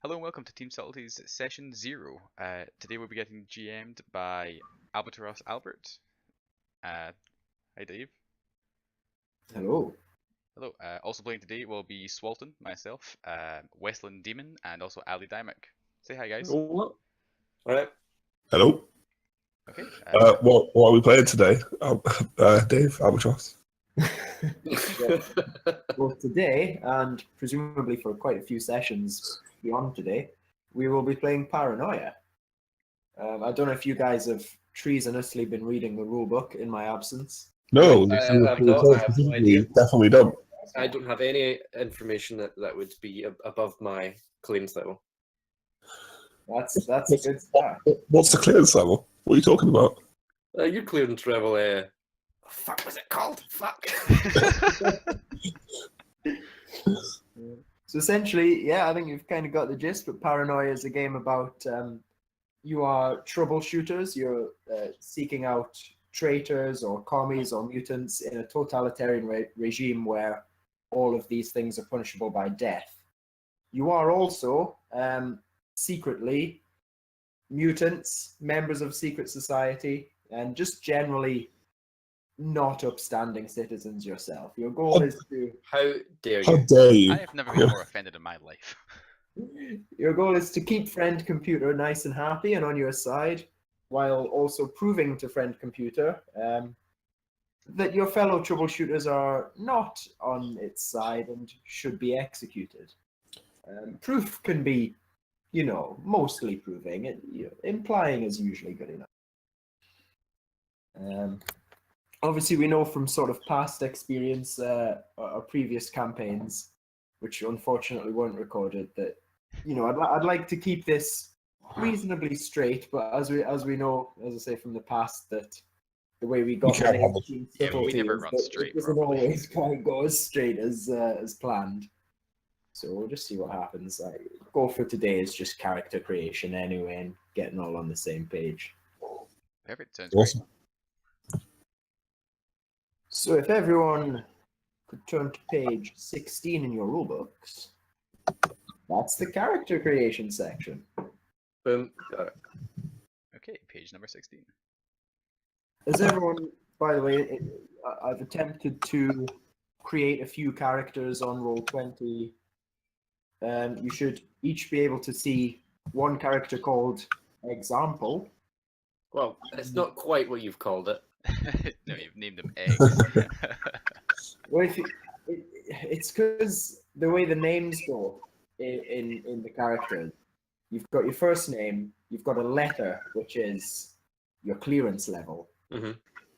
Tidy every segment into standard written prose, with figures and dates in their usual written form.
Hello and welcome to Team Subtlety's Session 0. Today we'll be getting GM'd by AlbatrossAlbert. Hi Dave. Hello. Hello. Also playing today will be Swalton, myself, WestlynDemon, and also AllyDymock. Say hi guys. All right. Hello. Okay. What are we playing today? Dave, Albatross. Well, today, and presumably for quite a few sessions beyond today, we will be playing Paranoia. I don't know if you guys have treasonously been reading the rulebook in my absence. No, I have no idea. Definitely don't. I don't have any information that would be above my clearance level. That's a good start. What's the clearance level? What are you talking about? Your clearance level, fuck was it called? Fuck. So essentially, yeah, I think you've kind of got the gist, but Paranoia is a game about you are troubleshooters, you're seeking out traitors or commies or mutants in a totalitarian regime where all of these things are punishable by death. You are also secretly mutants, members of secret society, and just generally not upstanding citizens yourself. Your goal is to... How dare How you? dare you? I have never been more offended in my life. Your goal is to keep friend computer nice and happy and on your side, while also proving to friend computer that your fellow troubleshooters are not on its side and should be executed. Proof can be, mostly proving. Implying is usually good enough. Obviously, we know from sort of past experience or previous campaigns, which unfortunately weren't recorded, that I'd like to keep this reasonably straight. But as we know, as I say from the past, that the way we got can't the have name Yeah, we never is run that straight it doesn't properly. always quite go as straight as planned. So we'll just see what happens. Goal for today is just character creation anyway, and getting all on the same page. Perfect, sounds great. Awesome. So if everyone could turn to page 16 in your rulebooks, that's the character creation section. Boom. Got it. Okay, page number 16. As everyone, by the way, I've attempted to create a few characters on Roll20. You should each be able to see one character called Example. Well, it's not quite what you've called it. No, you've named them eggs. Well, it's because the way the names go in the character, you've got your first name, you've got a letter, which is your clearance level. Mm-hmm.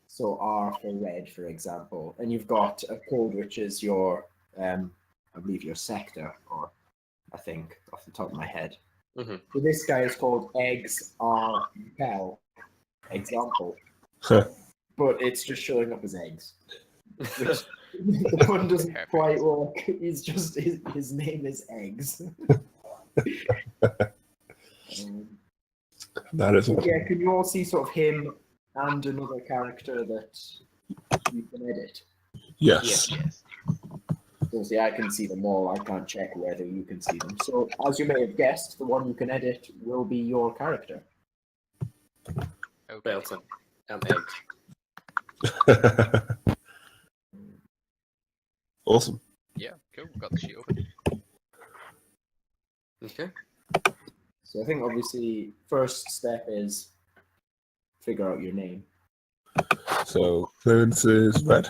So R for red, for example, and you've got a code, which is your, I believe your sector, or I think off the top of my head. Mm-hmm. So this guy is called Eggs R Cal, example, but it's just showing up as eggs. Which the pun doesn't Perfect. quite work. He's just his name is Eggs. That is But yeah, can you all see sort of him and another character that you can edit? yes. Yes. So see, I can see them all. I can't check whether you can see them. So as you may have guessed, the one you can edit will be your character. Okay. Belton and eggs. Awesome. Yeah, cool. We've got the sheet open. Okay. So I think obviously first step is figure out your name. So clearance is red.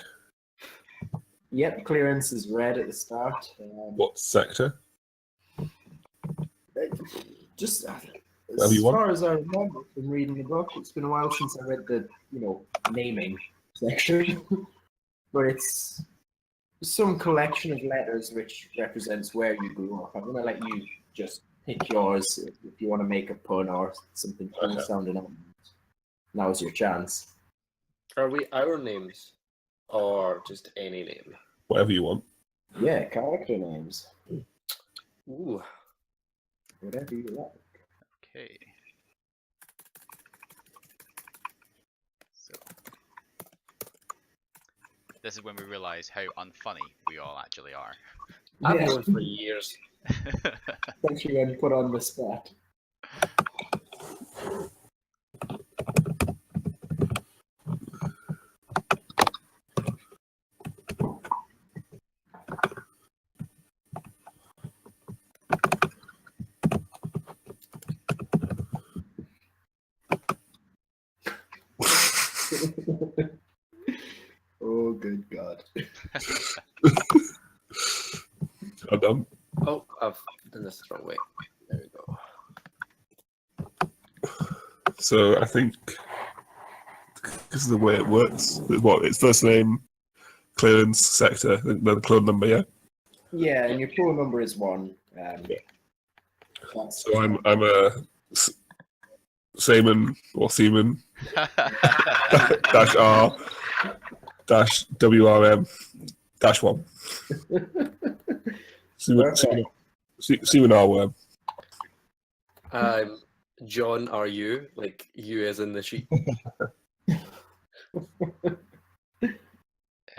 Yep, clearance is red at the start. What sector? Just Whatever you as want. far as I remember from reading the book, it's been a while since I read the naming section, but it's some collection of letters which represents where you grew up. I'm gonna let you just pick yours if you want to make a pun or something cool Okay. sounding. Now's your chance. Are we our names or just any name? Whatever you want. Yeah, character names, Ooh. whatever you like. Okay. So this is when we realise how unfunny we all actually are. I've Yeah. known for years. Especially when put on the spot. Oh, good God. I'm done. Oh, I've done this the wrong way. There we go. So I think this is the way it works. It's first name, clearance, sector, then the clone number, yeah? Yeah, and your pool number is 1. So I'm a Seaman or Seaman dash R dash WRM dash 1. Seaman R worm. John, are you? Like, you as in the sheep.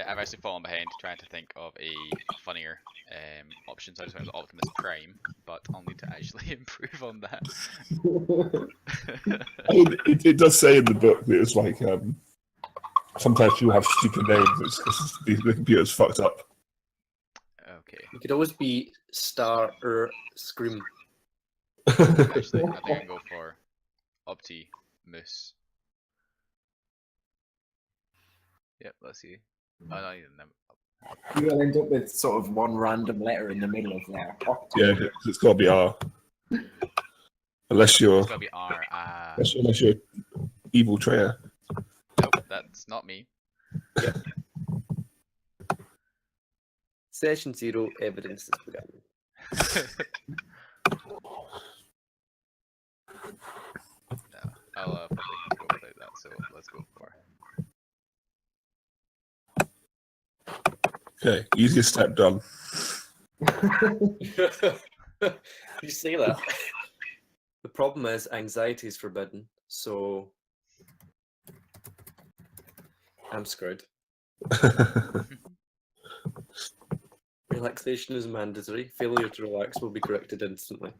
I've actually fallen behind trying to think of a funnier option, so I just went with Optimus Prime, but I'll need to actually improve on that. I mean, it does say in the book that it's like sometimes people have stupid names. It's because the computer's fucked up. Okay. You could always be Star Scream. Actually, I think I can go for Optimus. Yep, let's see. Oh, no, You will end up with sort of one random letter in the middle of there. Yeah, it's got to be R. Unless you're it's gotta be R. unless you're evil Treya. Nope, that's not me. Session 0, evidence is begun. No, I'll probably go without that, so let's go for. Okay, easiest step done. You say that. The problem is anxiety is forbidden, so I'm screwed. Relaxation is mandatory. Failure to relax will be corrected instantly.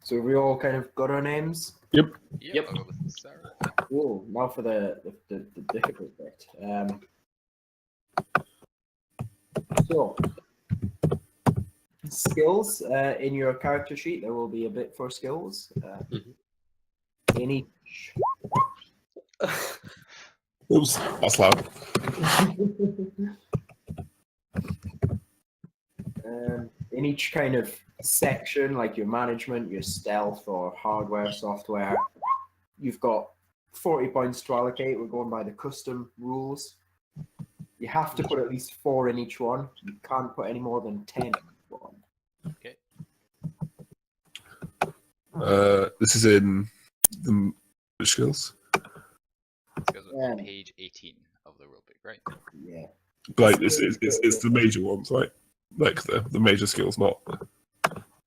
So we all kind of got our names. Yep. Yep. I'll go with Sarah. Cool. Now for the difficult bit. So skills in your character sheet. There will be a bit for skills. In each. Oops, that's loud. In each kind of section, like your management, your stealth, or hardware, software, you've got 40 points to allocate. We're going by the custom rules. You have to put at least 4 in each one. You can't put any more than 10 in each one. Okay. This is in the skills. This goes on page 18 of the rulebook, right? Yeah. Like it's the major ones, right? Like the major skills, not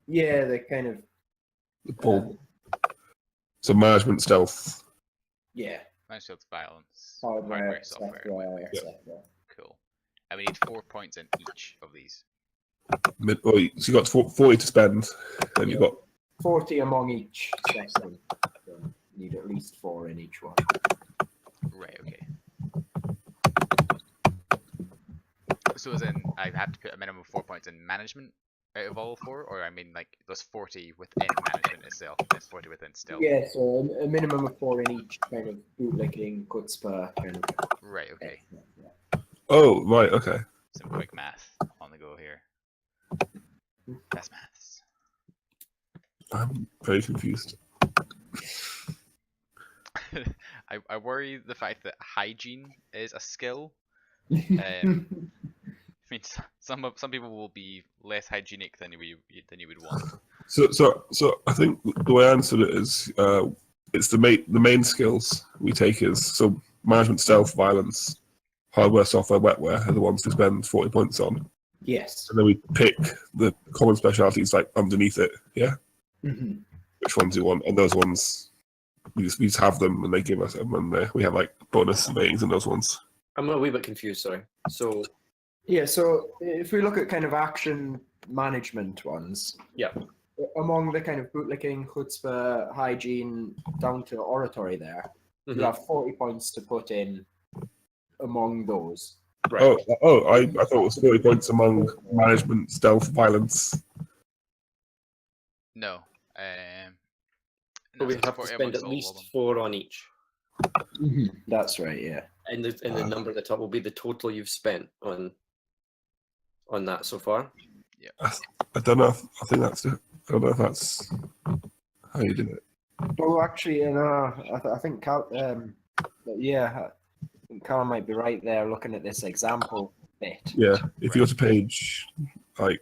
Yeah, they're kind of. the ball. So management, stealth. Yeah. Management, violence, Hardware, software. software, Yeah. etc. Cool. And we need 4 points in each of these. So you got 40 to spend, and you've got 40 among each section. So you need at least 4 in each one. Right, okay. So as in, I have to put a minimum of 4 points in management out of all 4, or I mean like there's 40 within management itself, there's 40 within stealth. Yeah, so a minimum of 4 in each kind of bootlicking, chutzpah kind of. Right, okay. Yeah. oh right, okay. Some quick math on the go here. That's maths. I'm very confused. I worry the fact that hygiene is a skill. I mean, some people will be less hygienic than you would want. So I think the way I answered it is it's the main skills we take is so management, stealth, violence, hardware, software, wetware are the ones to spend 40 points on, Yes. and then we pick the common specialities like underneath it. Yeah, Mhm. which ones you want, and those ones we just have them, and they give us them, and we have like bonus ratings in those ones. I'm a wee bit confused. Sorry. So Yeah, so if we look at kind of action management ones, yeah. among the kind of bootlicking, chutzpah, hygiene, down to oratory there, Mhm. you have 40 points to put in among those. Right. I thought it was 40 points among management, stealth, violence. No. But we so it's have to 40 spend amongst at all least of them. 4 on each. That's right, yeah. And the number at the top will be the total you've spent on that so far. I don't know. I think that's it. I don't know if that's how you do it. Oh, actually, I think Cal, yeah, I think Cal might be right there looking at this example bit. Yeah, if you go to page like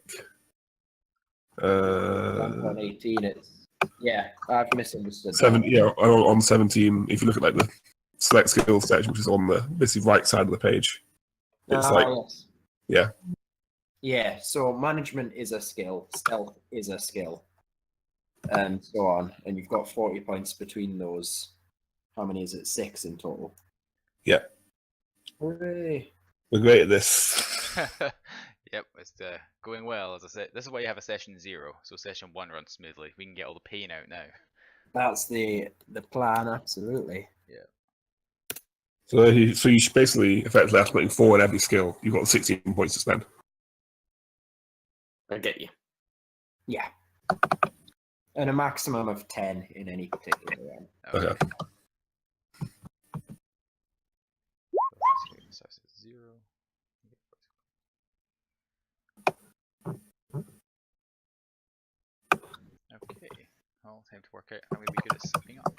On 18, yeah, I've misunderstood. 7, that. yeah, on 17. If you look at like the select skills section, which is on the basically right side of the page, it's like Yes. yeah. Yeah, so management is a skill, stealth is a skill, and so on. And you've got 40 points between those. How many is it? 6 in total. Yeah. Hooray. We're great at this. Yep, it's going well. As I said, this is why you have a session 0, so session 1 runs smoothly. We can get all the pain out now. That's the plan, absolutely. So you should basically effectively have putting 4 in every skill. You've got 16 points to spend. I get you. Yeah. And a maximum of 10 in any particular round. Okay. So it's 0. Okay. Well, time to work out how we be good at summing up.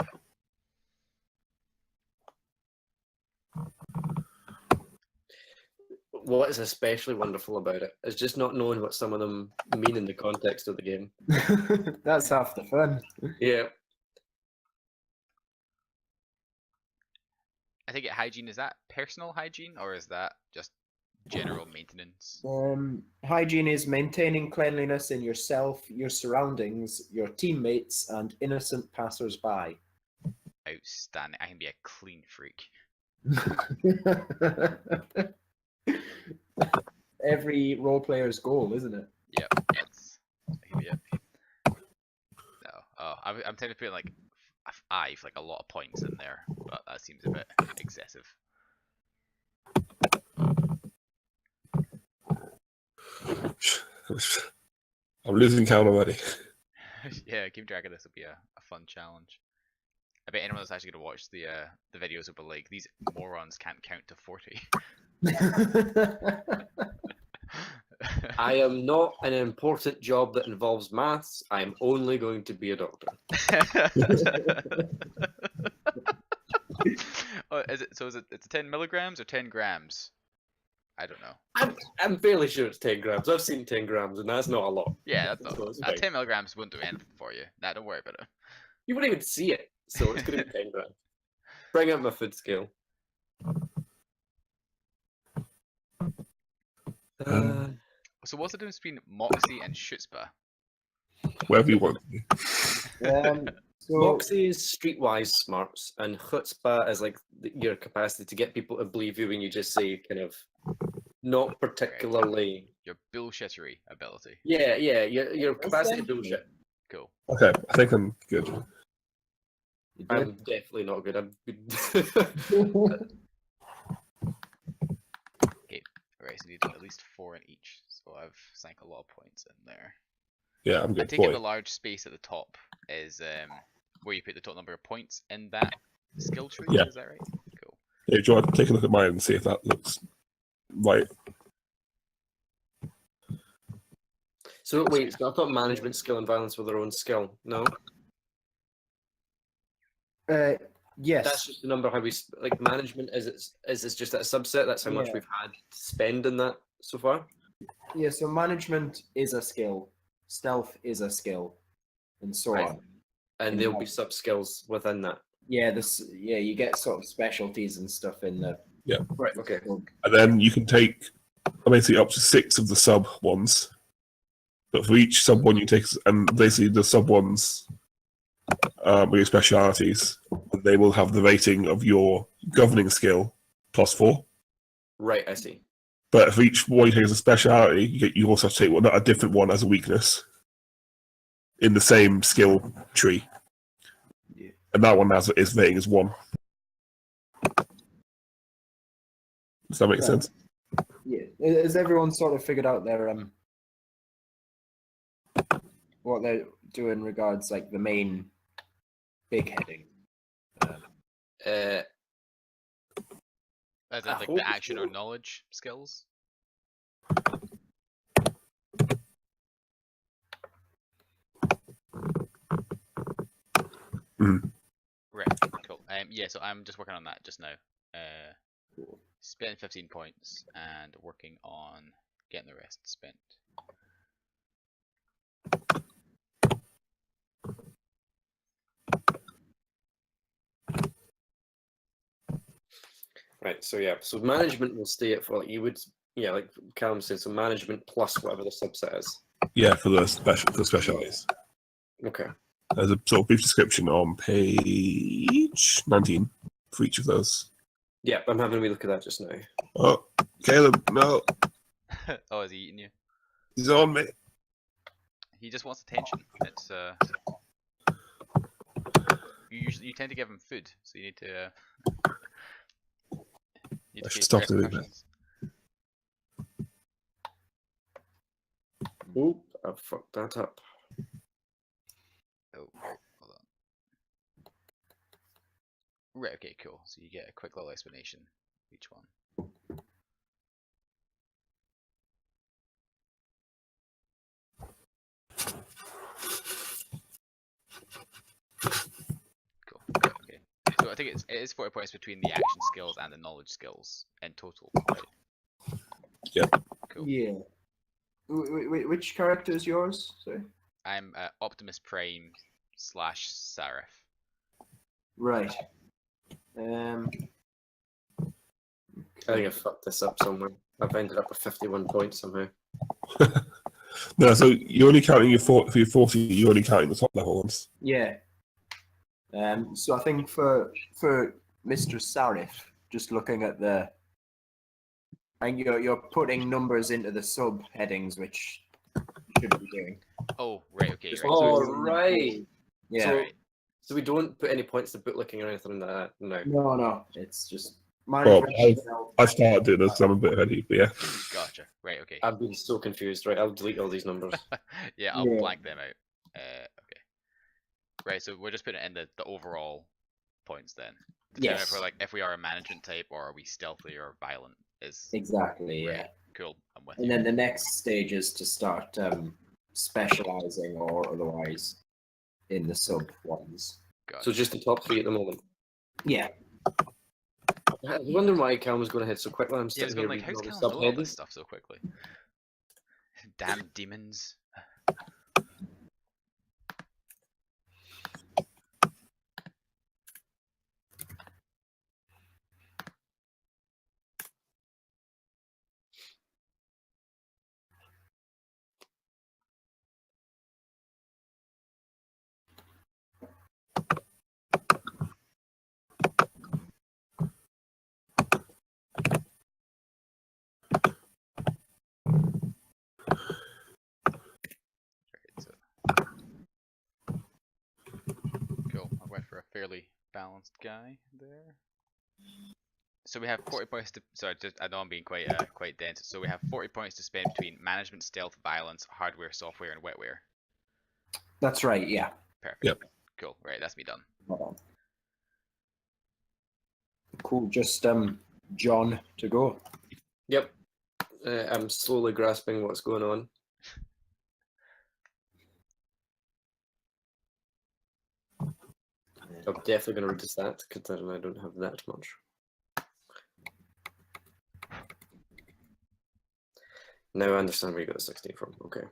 What is especially wonderful about it is just not knowing what some of them mean in the context of the game. That's half the fun. Yeah. I think hygiene, is that personal hygiene or is that just general maintenance? Hygiene is maintaining cleanliness in yourself, your surroundings, your teammates, and innocent passers-by. Outstanding. I can be a clean freak. Every role player's goal, isn't it? Yep, that's yep. No, I'm tempted to put like like a lot of points in there, but that seems a bit excessive. I'm losing count already. Yeah, keep track of this will be a fun challenge. I bet anyone that's actually going to watch the videos will be like, these morons can't count to 40. I am not an important job that involves maths. I am only going to be a doctor. Oh, it's 10 milligrams or 10 grams? I don't know. I'm fairly sure it's 10 grams. I've seen 10 grams, and that's not a lot. Yeah, that's So it's not. fine. 10 milligrams wouldn't do anything for you. Nah, don't worry about it. You wouldn't even see it, so it's going to be 10 grams. Bring up my food scale. So what's the difference between Moxie and Schutzpah? Wherever you want. So, Moxie is streetwise smarts, and chutzpah is like your capacity to get people to believe you when you just say kind of not particularly. Your bullshittery ability. Yeah, your capacity to bullshit. Cool. Okay, I think I'm good. you I'm did. definitely not good. Alright, so you need at least 4 in each. So I've sank a lot of points in there. Yeah, I'm I good. take it the Boy. large space at the top is where you put the total number of points in that skill tree. Yeah. Is that right? Cool. Yeah, do you want to take a look at mine and see if that looks right? So wait, so I thought management skill and violence were their own skill. No, Yes. that's just the number how we like management. Is it's just a subset? That's how much Yeah. we've had to spend in that so far. Yeah, so management is a skill, stealth is a skill, and so Right. on. And there'll be sub skills within that. Yeah, you get sort of specialties and stuff in the. Right. Okay. And then you can take basically up to 6 of the sub ones. But for each sub one you take, and basically the sub ones are your specialities, they will have the rating of your governing skill +4. Right, I see. But for each one you take as a speciality, you also have to take a different one as a weakness in the same skill tree. Yeah. And that one is rating as 1. Does that make Right. sense? Yeah. Has everyone sort of figured out their what they're doing regards like the main big heading? Uh, As in, I like hope the action or so. knowledge skills. Mhm. Right. Cool. Yeah. So I'm just working on that just now. Spent 15 points and working on getting the rest spent. right, so yeah, so management will stay at for like you would, yeah, like Callum said, so management plus whatever the subset is. Yeah, for the specialities. Okay. There's a sort of brief description on page 19 for each of those. Yeah, I'm having a wee look at that just now. Oh, Caleb, no, Oh, is he eating you? he's on me. He just wants attention. It's you tend to give him food, so you need to. I should stop doing that. repercussions. Oop, I fucked that up. Oh, hold on. Right. Okay. Cool. So you get a quick little explanation of each one. Cool. Right, okay. So I think it is 40 points between the action skills and the knowledge skills in total, right? Yeah. Cool. Yeah. Which character is yours? Sorry. I'm Optimus Prime / Seraph. Right. I think I fucked this up somewhere. I've ended up with 51 points somehow. No, so you're only counting for your 40, you're only counting the top level ones. Yeah. So I think for Mr. Sarif, just looking at the, and you're putting numbers into the subheadings, which you should be doing. Oh, right. Okay. Just Right. Oh, So, right. Yeah. So, right. so we don't put any points to bootlicking or anything like that. No. No, it's just Well, management. I started doing this because I'm a bit heady, but yeah. Gotcha. Right. Okay. I've been so confused. Right, I'll delete all these numbers. Yeah, I'll Yeah. blank them out. Okay. Right. So we're just putting it in the overall points then. Determine Yes. if we are a management type or are we stealthy or violent is Exactly. right. Yeah. Cool. I'm with And you. then the next stage is to start specializing or otherwise in the sub ones. Gotcha. So just the top 3 at the moment. Yeah. I was wondering why Callum was going ahead so quickly. I'm Yeah, I was sitting going here like, reading how's all the Callum know all this subheadings. stuff so quickly? Damn demons. Right, so. Cool. I went for a fairly balanced guy there. So we have 40 points to. Sorry, I know I'm being quite dense. So we have 40 points to spend between management, stealth, violence, hardware, software, and wetware. That's right. Yeah. Perfect. Yep. Cool. Right, that's me done. Hold on. Cool. Just John to go. Yep. I'm slowly grasping what's going on. I'm definitely going to reduce that considering I don't have that much. Now I understand where you got the 16 from. Okay.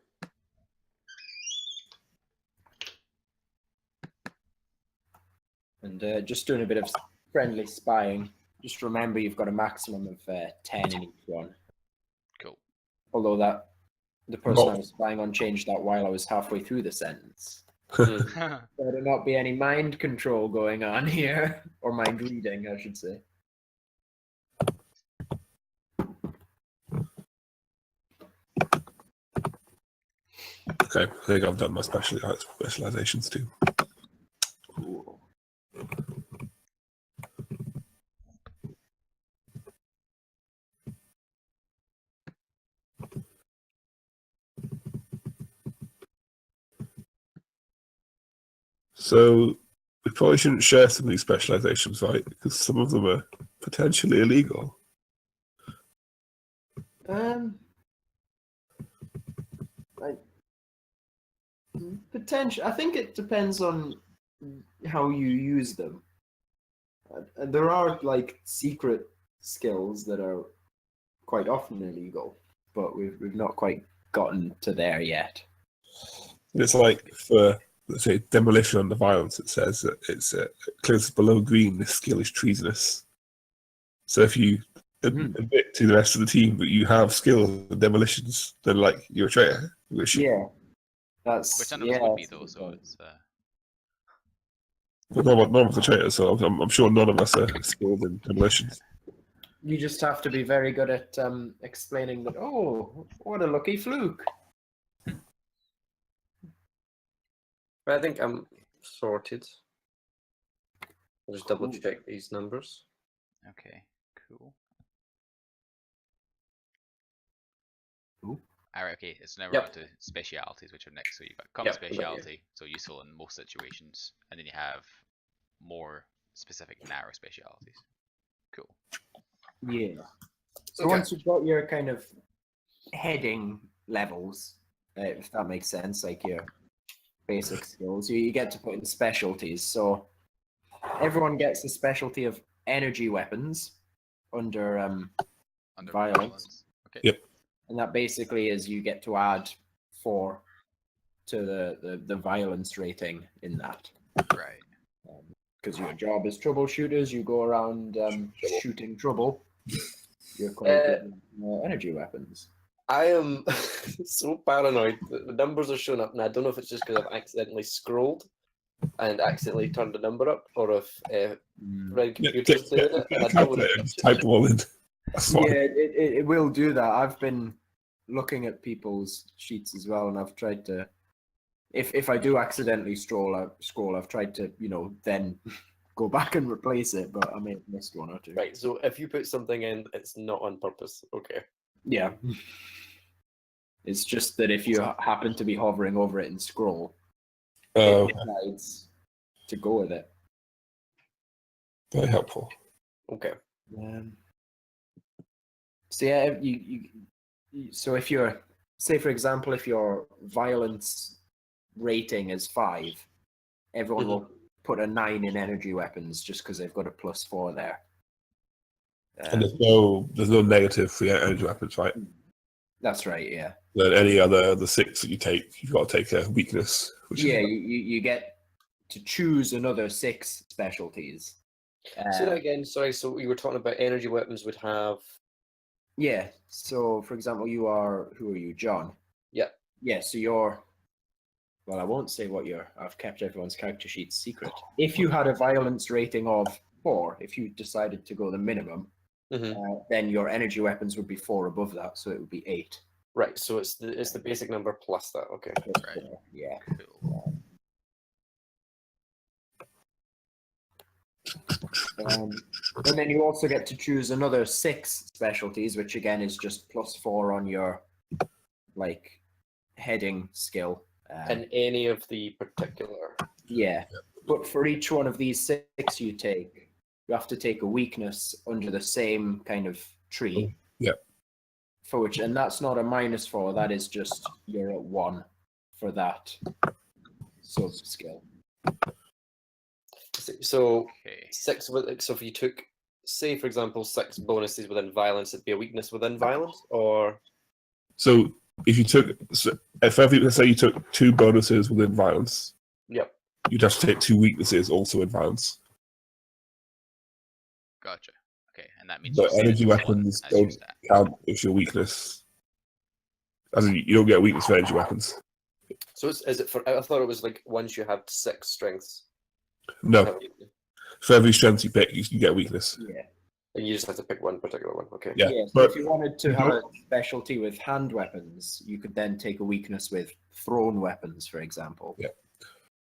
And just doing a bit of friendly spying. Just remember you've got a maximum of 10 in each one. Cool. Although the person I Oh. was spying on changed that while I was halfway through the sentence. Mm. There not be any mind control going on here. Or mind reading, I should say. Okay, I think I've done my specializations too. Cool. So we probably shouldn't share some of these specializations, right? Because some of them are potentially illegal. Like potential. I think it depends on how you use them. There are like secret skills that are quite often illegal, but we've not quite gotten to there yet. It's like for, let's say, demolition under violence, it says that it's clearance below green, this skill is treasonous. So if you admit to the rest of the team that you have skill in demolitions, then like you're a traitor. Which That's none of us would be though, so it's but none of us are traitors, so I'm sure none of us are skilled in demolitions. You just have to be very good at explaining that. Oh, what a lucky fluke! But I think I'm sorted. I'll just double check these numbers. okay, cool. Cool. Alright, okay, it's now Yep. on to specialities, which are next. So you've got common Yep, got you. speciality, so useful in most situations, and then you have more specific narrow specialities. Cool. Yeah. So Okay. once you've got your kind of heading levels, if that makes sense, like your basic skills, you get to put in specialties. So everyone gets the specialty of energy weapons under Under Violence. Okay. Yep. and that basically is you get to add 4 to the violence rating in that. Right. Because your job is troubleshooters, you go around shooting trouble. You're quite good with energy weapons. I am so paranoid that the numbers are showing up, and I don't know if it's just because I've accidentally scrolled and accidentally turned a number up, or if Red Computer's doing it. And I don't want to Just type them all in. That's fine. Yeah, it will do that. I've been looking at people's sheets as well, and I've tried to. If I do accidentally scroll, I've tried to, then go back and replace it, but I may have missed one or two. Right, so if you put something in, it's not on purpose. Okay. Yeah. It's just that if you happen to be hovering over it and scroll, it decides to go with it. Very helpful. Okay. So yeah, so if you're, say for example, if your violence rating is 5, everyone will put a 9 in energy weapons just because they've got a +4 there. And there's no negative for your energy weapons, right? That's right, yeah. Then any other the 6 that you take, you've got to take a weakness. Which Yeah, is, you get to choose another 6 specialties. Say that again, sorry, so you were talking about energy weapons would have... Yeah, so for example, who are you, John? Yeah. Yeah, so you're, well, I won't say what I've kept everyone's character sheets secret. If you had a violence rating of 4, if you decided to go the minimum, then your energy weapons would be 4 above that, so it would be 8. Right, so it's the basic number plus that, okay. Right. Yeah. Cool. And then you also get to choose another 6 specialties, which again is just +4 on your heading skill. And any of the particular... Yeah. But for each one of these 6 you take, you have to take a weakness under the same kind of tree. Yeah. For which, and that's not a -4, that is just you're at 1 for that sub skill. So Okay. 6, so if you took, say for example, 6 bonuses within violence, it'd be a weakness within violence, or... So if you took, let's say you took 2 bonuses within violence, Yep. you'd have to take 2 weaknesses also in violence. Gotcha. Okay, and that means But you energy set weapons as your don't stat. count as your weakness. As in, you don't get a weakness for energy weapons. So is it for... I thought it was like once you had 6 strengths. No. For every strength you pick, you get a weakness. Yeah. And you just have to pick one particular one. Okay. Yeah, Yeah, so but if you wanted to have a specialty with hand weapons, you could then take a weakness with thrown weapons, for example. Yeah.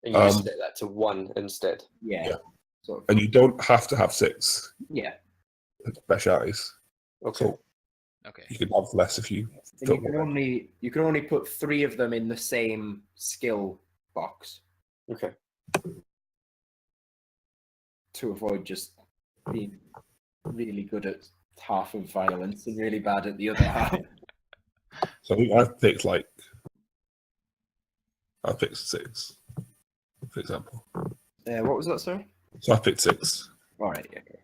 And you just set that to 1 instead. Yeah. Yeah. Sort of, and you don't have to have 6 yeah. specialities. Okay. So Okay. you can have less if you And don't you can only put 3 of them in the same skill box Okay. to avoid just being really good at half of violence and really bad at the other half. So I think I've picked 6, for example. What was that, sorry? So I picked 6. All right. Okay.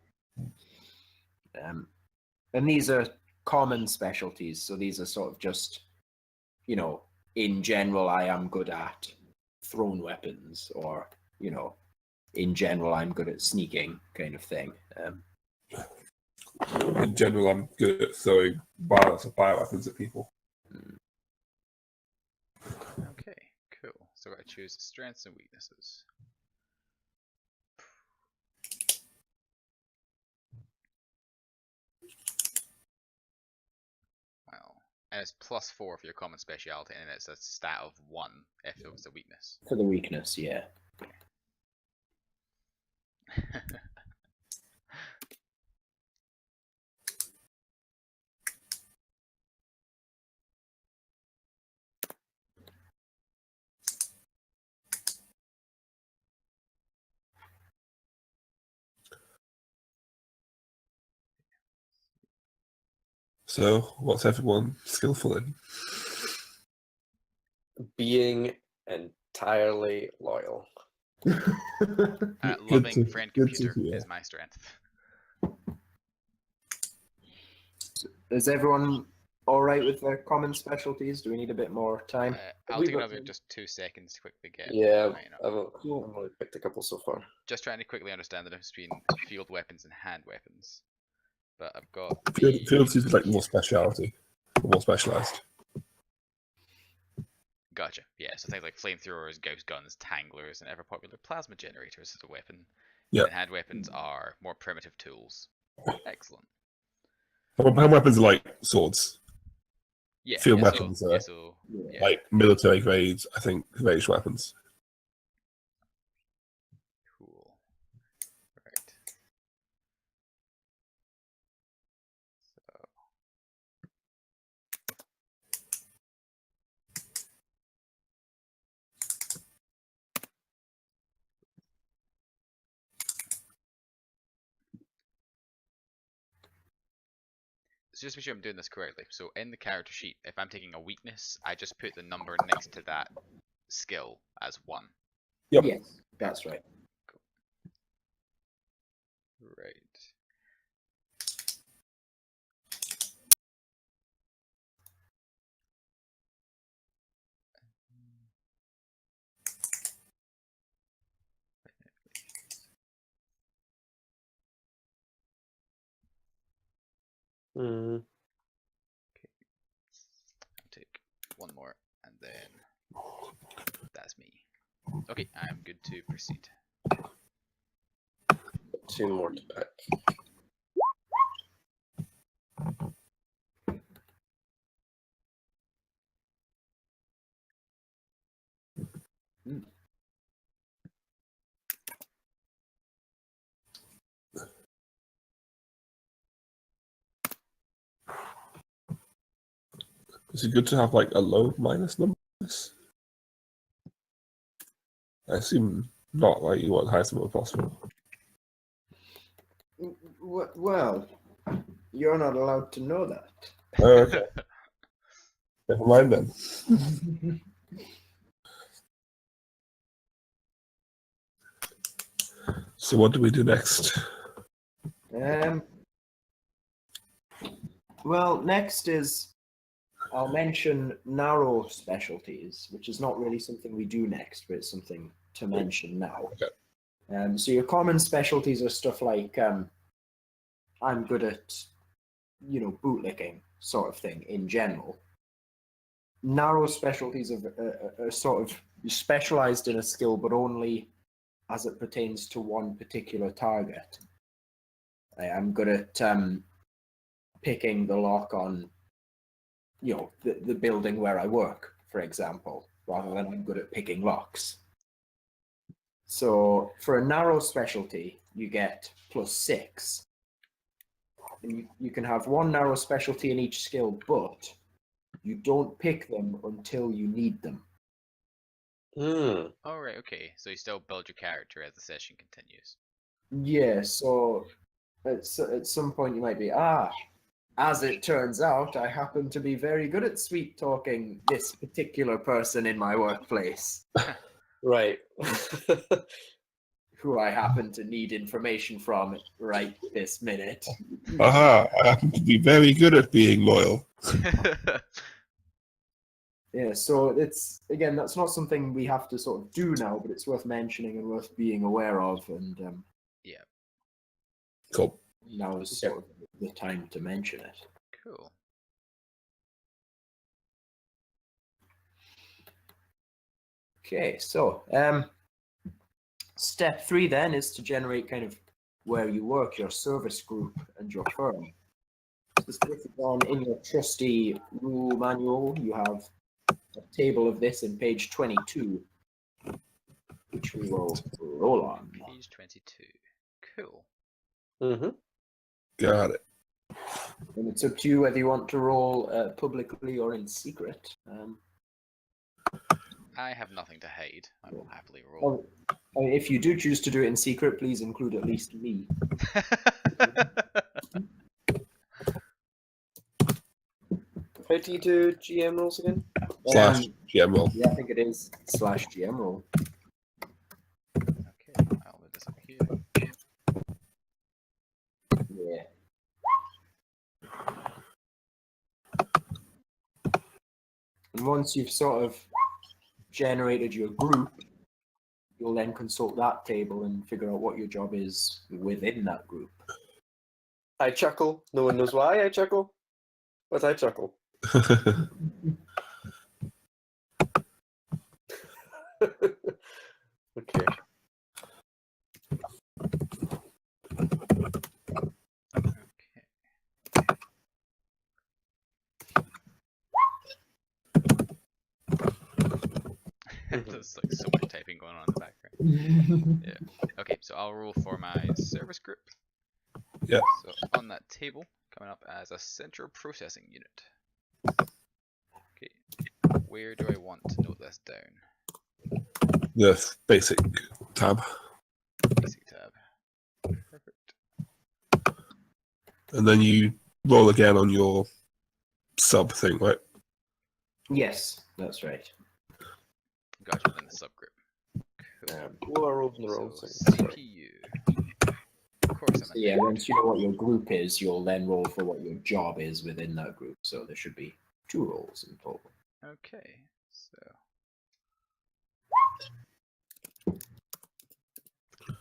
And these are common specialties, so these are sort of just, in general, I am good at thrown weapons, or in general, I'm good at sneaking, kind of thing. In general, I'm good at throwing violence of bioweapons at people. Okay, cool. So I choose strengths and weaknesses. Wow. And it's +4 for your common speciality, and it's a stat of 1 if it was a weakness. For the weakness, yeah. So what's everyone skillful in? Being entirely loyal. Loving friend good to computer hear. is my strength. Is everyone all right with their common specialties? Do we need a bit more time? I'll we take got another time? just 2 seconds to quickly get. Yeah, mine up. I've only picked a couple so far. Just trying to quickly understand the difference between field weapons and hand weapons. But I've got Field seems like more speciality, more specialized. Gotcha. Yeah, so things like flamethrowers, ghost guns, tanglers, and ever popular plasma generators as a weapon. Yeah. And hand weapons are more primitive tools. Excellent. Hand weapons are like swords, Yeah. Field yeah, weapons So, are yeah, so, yeah. like military grades. I think ranged weapons. Cool. Right. So. So just to be sure I'm doing this correctly. So in the character sheet, if I'm taking a weakness, I just put the number next to that skill as 1. Yep. Yes, that's right. Right. Mm. I'll take 1 more, and then that's me. Okay, I'm good to proceed. 2 more to pick. Is it good to have like a low minus number? I assume not. Like you want the highest number possible. Well, you're not allowed to know that. Oh, okay. Never mind then. So what do we do next? Well, next is I'll mention narrow specialties, which is not really something we do next, but it's something to mention now. Okay. So your common specialties are stuff like I'm good at, bootlicking sort of thing in general. Narrow specialties are sort of specialized in a skill, but only as it pertains to one particular target. I'm good at picking the lock on, the building where I work, for example, rather than I'm good at picking locks. So for a narrow specialty, you get +6. And you can have one narrow specialty in each skill, but you don't pick them until you need them. Oh, right, okay. So you still build your character as the session continues. Yeah, so at some point you might be, as it turns out, I happen to be very good at sweet talking this particular person in my workplace, Right. who I happen to need information from right this minute. Aha, I happen to be very good at being loyal. Yeah, so it's, again, that's not something we have to sort of do now, but it's worth mentioning and worth being aware of, and Yeah, Cool. now is sort of the time to mention it. cool. Okay, so step 3 then is to generate kind of where you work, your service group and your firm. This is on in your trusty rule manual. You have a table of this in page 22, which we will roll on. Page 22. Cool. Got it. And it's up to you whether you want to roll publicly or in secret. I have nothing to hide. I will happily roll. If you do choose to do it in secret, please include at least me. How do you do GM rolls again? Slash GM roll. Yeah, I think it is /GM roll. Okay, I'll move this up here. Yeah. And once you've sort of generated your group, you'll then consult that table and figure out what your job is within that group. I chuckle. No one knows why I chuckle. But I chuckle. Okay. There's like so much typing going on in the background. Yeah. Okay, so I'll roll for my service group. Yeah. So on that table, coming up as a central processing unit. Okay. Where do I want to note this down? The basic tab. Basic tab. Perfect. And then you roll again on your sub thing, right? Yes, that's right. Gotcha, then the subgroup. Cool. Who are rolling the wrong So thing? CPU. Of course I'm So yeah, once you know what your group is, you'll then roll for what your job is within that group. So there should be 2 rolls in total. Okay, so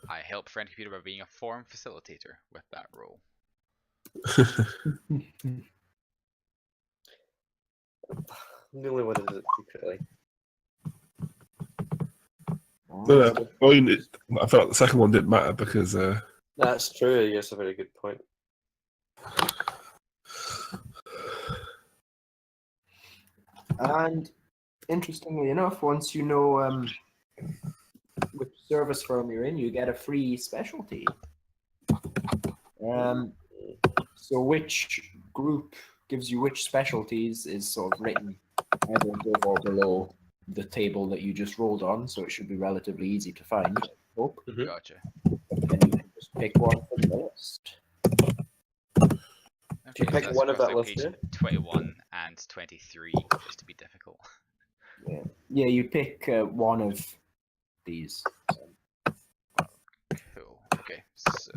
I help friend computer by being a forum facilitator with that role. I'm the only one who does it secretly. No, I mean, I felt like the second one didn't matter because That's true. Yes, a very good point. And interestingly enough, once you know which service firm you're in, you get a free specialty. So which group gives you which specialties is sort of written either above or below the table that you just rolled on, so it should be relatively easy to find, I hope. Gotcha. And you can just pick one from the list. Okay, pick that's one of across that like list, page yeah? 21 and 23, just to be difficult. Yeah, you pick one of these. Cool. Okay, so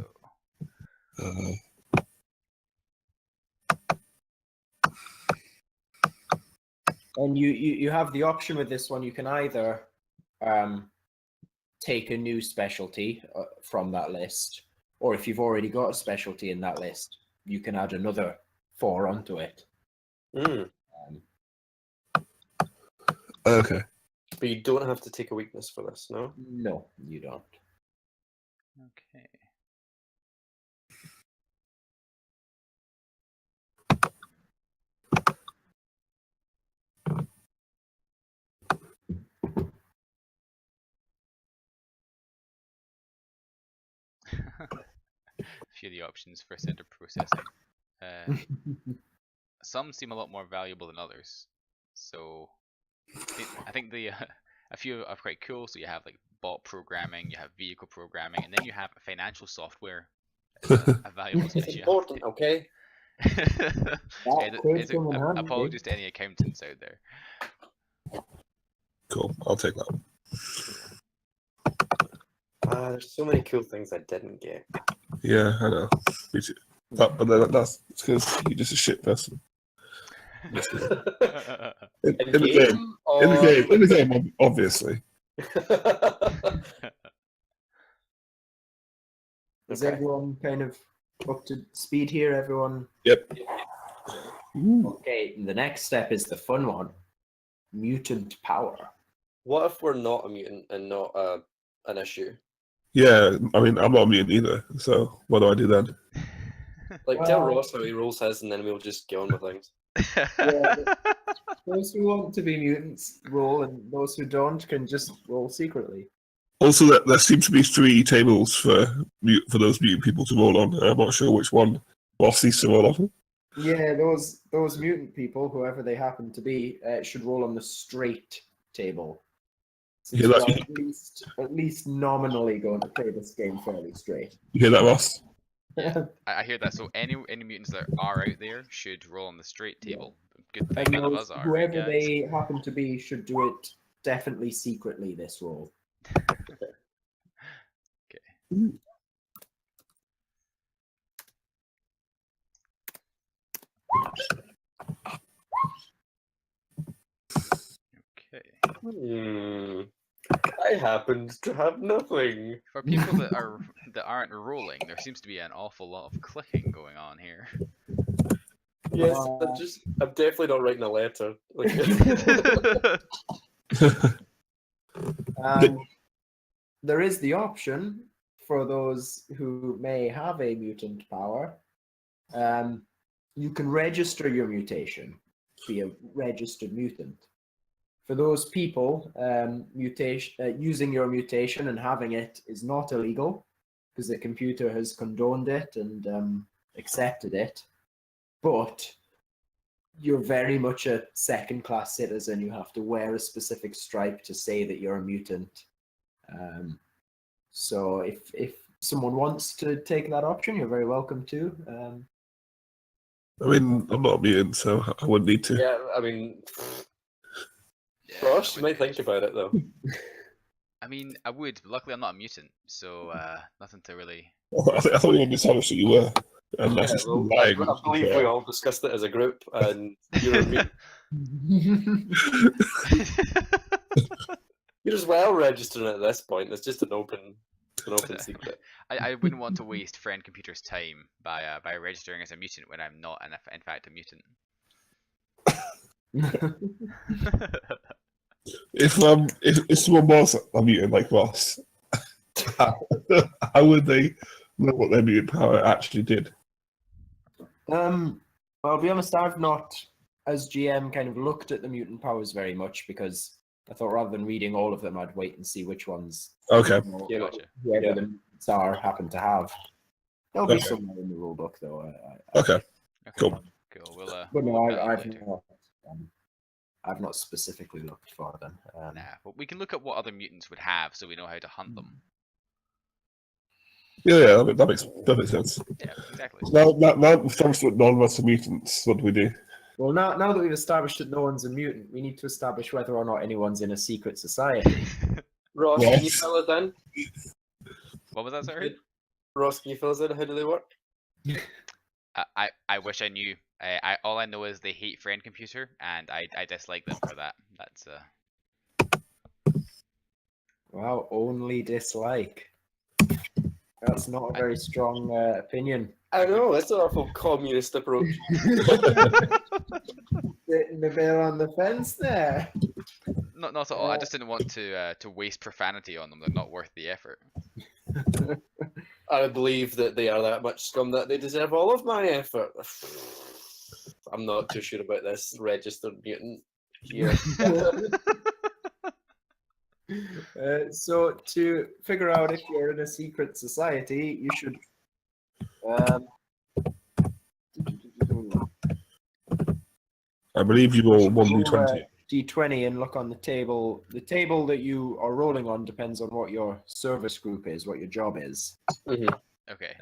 And you have the option with this one. You can either take a new specialty from that list, or if you've already got a specialty in that list, you can add another 4 onto it. okay. But you don't have to take a weakness for this, no? No, you don't. okay. A few of the options for center processing. Some seem a lot more valuable than others. So I think the a few are quite cool. So you have like bot programming, you have vehicle programming, and then you have financial software. A valuable It's niche. important, okay? Apologies to any accountants out there. Cool. I'll take that. There's so many cool things I didn't get. Yeah, I know. But that's because you're just a shit person. In the game, obviously. Is everyone kind of up to speed here? Everyone? Yep. Okay, the next step is the fun one. Mutant power. What if we're not a mutant and not an issue? Yeah, I mean, I'm not a mutant either, so what do I do then? Like, tell Ross how he rolls his, and then we'll just get on with things. Yeah, those who want to be mutants roll, and those who don't can just roll secretly. Also, there seems to be 3 tables for those mutant people to roll on. I'm not sure which one Boss needs to roll on. Yeah, those mutant people, whoever they happen to be, should roll on the straight table. Since Yeah, we're at least nominally going to play this game fairly straight. You hear that, Ross? I hear that. So any mutants that are out there should roll on the straight table. Good thing none of us are. Whoever guys. they happen to be should do it definitely secretly. This roll. Okay. Okay. I happened to have nothing. For people that aren't rolling, there seems to be an awful lot of clicking going on here. Yes, I'm definitely not writing a letter. There is the option for those who may have a mutant power. You can register your mutation, be a registered mutant. For those people, using your mutation and having it is not illegal because the computer has condoned it and accepted it. But you're very much a second-class citizen. You have to wear a specific stripe to say that you're a mutant. So if someone wants to take that option, you're very welcome to. I mean, I'm not a mutant, so I wouldn't need to. Yeah, I mean, Ross, you might think about it though. I mean, I would, but luckily I'm not a mutant, so nothing to really. I thought you had established that you were. And that's just lying. I believe we all discussed it as a group, and you're a mutant. You're as well registering at this point. It's just an open secret. I wouldn't want to waste friend computer's time by registering as a mutant when I'm not, in fact, a mutant. If someone was a mutant like Ross, how would they know what their mutant power actually did? Well, I'll be honest, I've not, as GM, kind of looked at the mutant powers very much because I thought rather than reading all of them, I'd wait and see which ones Okay. Gotcha. whoever the mutants are happen to have. There'll be somewhere in the rulebook, though. Okay. Cool. Cool. We'll. But no, we'll I've not specifically looked for them. Nah, but we can look at what other mutants would have, so we know how to hunt them. Yeah, that makes perfect sense. Yeah, exactly. Now we've established that none of us are mutants. What do we do? Well, now that we've established that no one's a mutant, we need to establish whether or not anyone's in a secret society. Ross, Yes. can you fill us in? What was that, sorry? Ross, can you fill us in? How do they work? I wish I knew. All I know is they hate friend computer, and I dislike them for that. That's Wow, only dislike. That's not a very strong opinion. I know, that's an awful communist approach. Sitting the bill on the fence there. not at all. I just didn't want to waste profanity on them. They're not worth the effort. I believe that they are that much scum that they deserve all of my effort. I'm not too sure about this registered mutant here. So to figure out if you're in a secret society, you should I believe you roll one roll d20. a d20 and look on the table. The table that you are rolling on depends on what your service group is, what your job is. Mhm. Okay.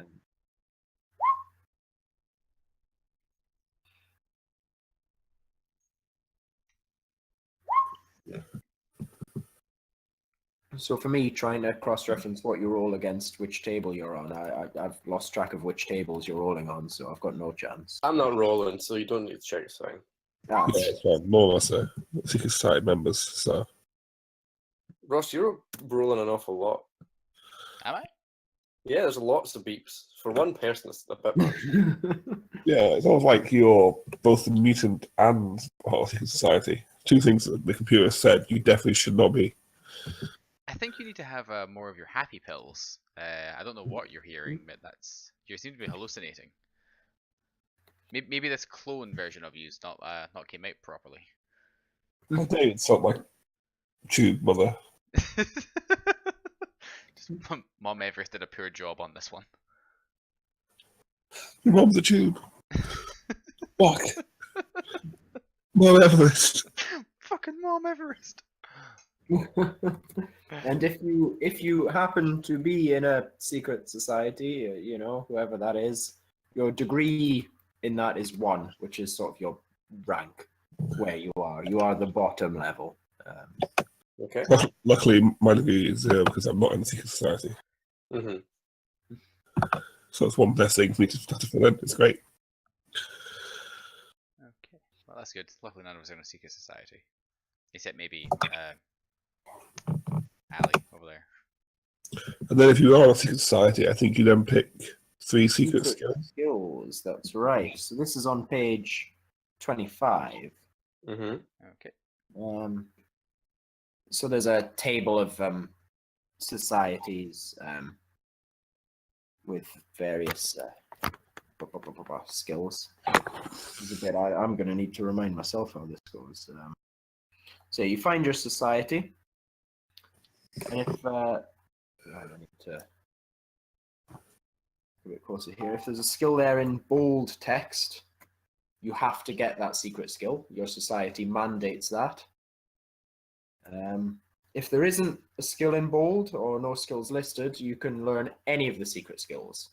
So for me, trying to cross-reference what you roll against which table you're on, I've lost track of which tables you're rolling on, so I've got no chance. I'm not rolling, so you don't need to check. It's fine. Ah, Yeah, it's fine. More or less secret society members. So Ross, you're rolling an awful lot. Am I? Yeah, there's lots of beeps. For one person, it's a bit much. yeah, it's almost like you're both a mutant and part of secret society. Two things that the computer said you definitely should not be. I think you need to have more of your happy pills. I don't know what you're hearing, but you seem to be hallucinating. Maybe this clone version of you's not came out properly. How dare you insult my tube mother? Just Mom Everest did a poor job on this one. Your mom's a tube. Fuck. Mom Everest. Fucking Mom Everest. And if you happen to be in a secret society, you know, whoever that is, your degree in that is 1, which is sort of your rank where you are. You are the bottom level. Okay. Luckily, my degree is 0 because I'm not in the secret society. hmm So it's one less thing for me to have to fill in. It's great. Okay, well that's good. Luckily none of us are in a secret society, except maybe Ally over there. And then if you are in a secret society, I think you then pick 3 secret skills. Skills, that's right. So this is on page 25. hmm Okay. So there's a table of societies with various skills. I'm going to need to remind myself how this goes. So you find your society, and if I need to a bit closer here. If there's a skill there in bold text, you have to get that secret skill. Your society mandates that. If there isn't a skill in bold or no skills listed, you can learn any of the secret skills.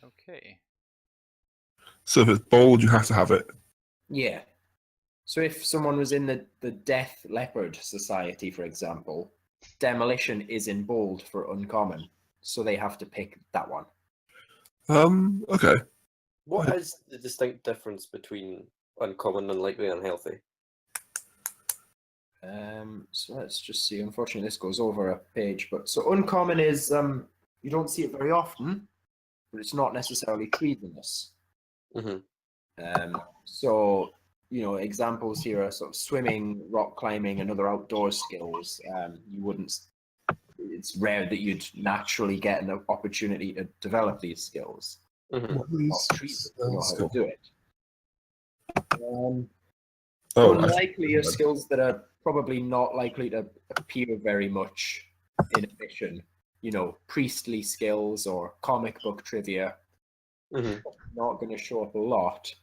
Okay. So if it's bold, you have to have it. Yeah. So if someone was in the Death Leopard Society, for example, demolition is in bold for uncommon, so they have to pick that one. Okay. What is the distinct difference between uncommon, unlikely, and unhealthy? So let's just see. Unfortunately, this goes over a page, but so uncommon is you don't see it very often, but it's not necessarily treasonous. hmm So you know, examples here are sort of swimming, rock climbing, and other outdoor skills. You wouldn't. It's rare that you'd naturally get an opportunity to develop these skills. hmm What are Not these treasonous, you know how to skills? do it. Oh, Unlikely are skills that are probably not likely to appear very much in a mission. You know, priestly skills or comic book trivia. hmm Not going to show up a lot,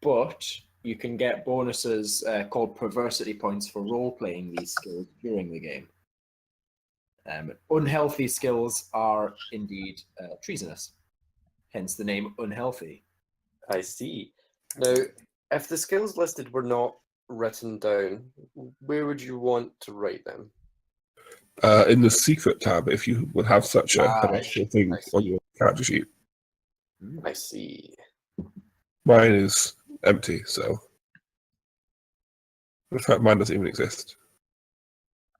but you can get bonuses called perversity points for role-playing these skills during the game. Unhealthy skills are indeed treasonous, hence the name unhealthy. I see. Now, if the skills listed were not written down, where would you want to write them? in the secret tab, if you would have such a Ah, an actual thing I see. on your character sheet. I see. Mine is empty, so in fact, mine doesn't even exist.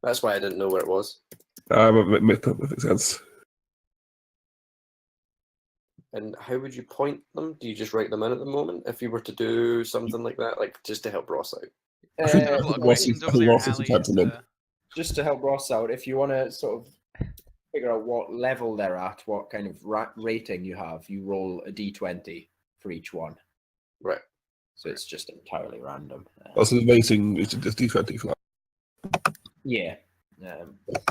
That's why I didn't know where it was. It makes perfect sense. And how would you point them? Do you just write them in at the moment? If you were to do something like that, like just to help Ross out. I think I have a lot of Ross questions is- over there, Ross is Ally. typed them in. Just to help Ross out, if you want to sort of figure out what level they're at, what kind of rating you have, you roll a d20 for each one. Right. So it's just entirely random. Also, the rating is just D20 flat. Yeah.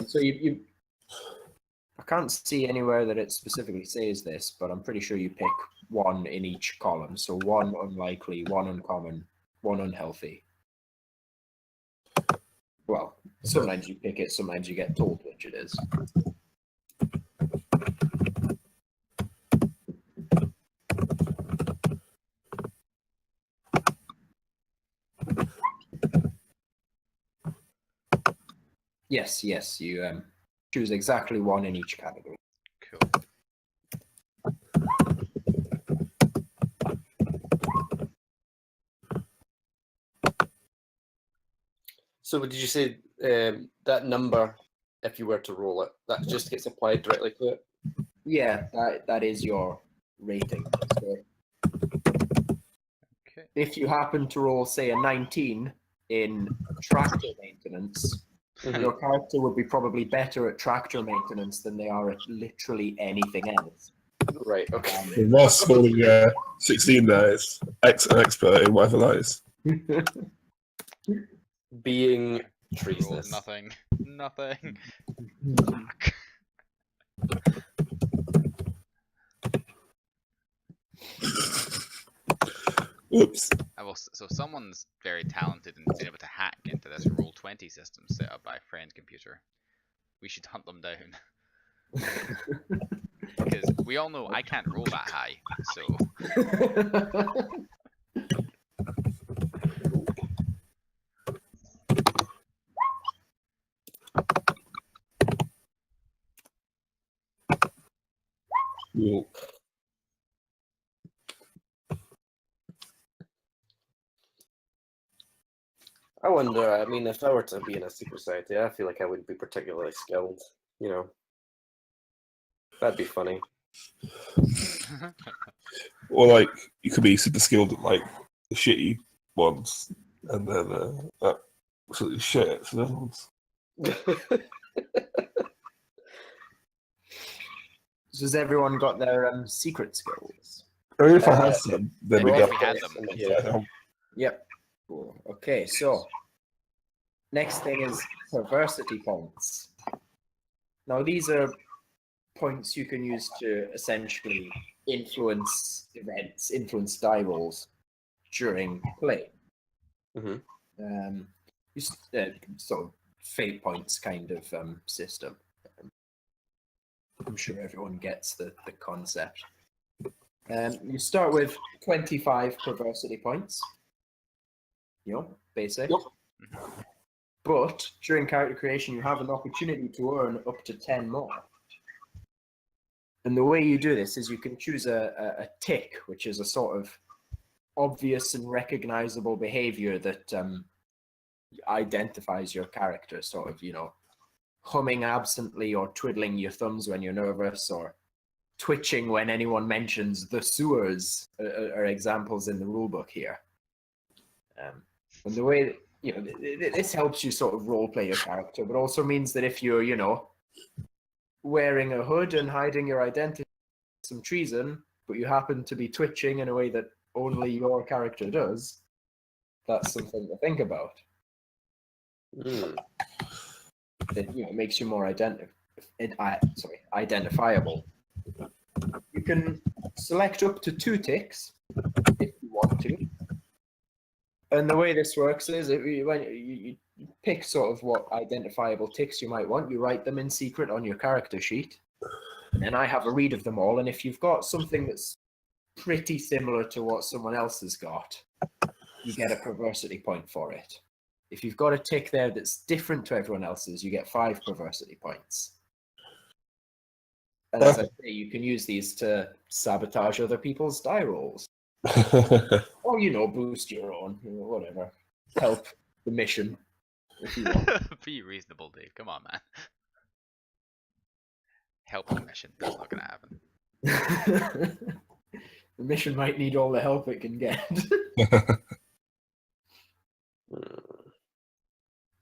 So you I can't see anywhere that it specifically says this, but I'm pretty sure you pick one in each column. So one unlikely, one uncommon, one unhealthy. Well, sometimes you pick it, sometimes you get told which it is. Yes, you choose exactly one in each category. Cool. So did you say that number, if you were to roll it, that just gets applied directly to it? Yeah, that is your rating. So Okay. if you happen to roll, say, a 19 in tractor maintenance, your character would be probably better at tractor maintenance than they are at literally anything else. Right, okay. The Ross rolling 16 there is an expert in whatever lies. Being Rolled treasonous. nothing. Nothing. Oops. So someone's very talented and been able to hack into this Roll20 system set up by a friend computer. We should hunt them down. Because we all know I can't roll that high, so Cool. I wonder, I mean, if I were to be in a secret society, I feel like I wouldn't be particularly skilled, you know. That'd be funny. Or like you could be super skilled at like the shitty ones, and then absolutely shit at the other ones. So has everyone got their secret skills? I mean, if I had some, then we we'd have. had them. Yeah. Yep. Cool. Okay, so next thing is perversity points. Now these are points you can use to essentially influence events, influence die rolls during play. Mm-hmm. Sort of fate points kind of system. I'm sure everyone gets the concept. You start with 25 perversity points. You know, basic. Yep. But during character creation, you have an opportunity to earn up to 10 more. And the way you do this is you can choose a tick, which is a sort of obvious and recognizable behavior that identifies your character, sort of, you know, humming absently or twiddling your thumbs when you're nervous or twitching when anyone mentions the sewers are examples in the rulebook here. And the way, you know, this helps you sort of role play your character, but also means that if you're, you know, wearing a hood and hiding your identity, some treason, but you happen to be twitching in a way that only your character does, that's something to think about. It, you know, makes you more identifiable. You can select up to 2 ticks if you want to. And the way this works is when you pick sort of what identifiable ticks you might want, you write them in secret on your character sheet. And then I have a read of them all. And if you've got something that's pretty similar to what someone else has got, you get a perversity point for it. If you've got a tick there that's different to everyone else's, you get 5 perversity points. And as I say, you can use these to sabotage other people's die rolls. Or, you know, boost your own, you know, whatever. Help the mission, if you want. Be reasonable, Dave. Come on, man. Help the mission. That's not gonna happen. The mission might need all the help it can get.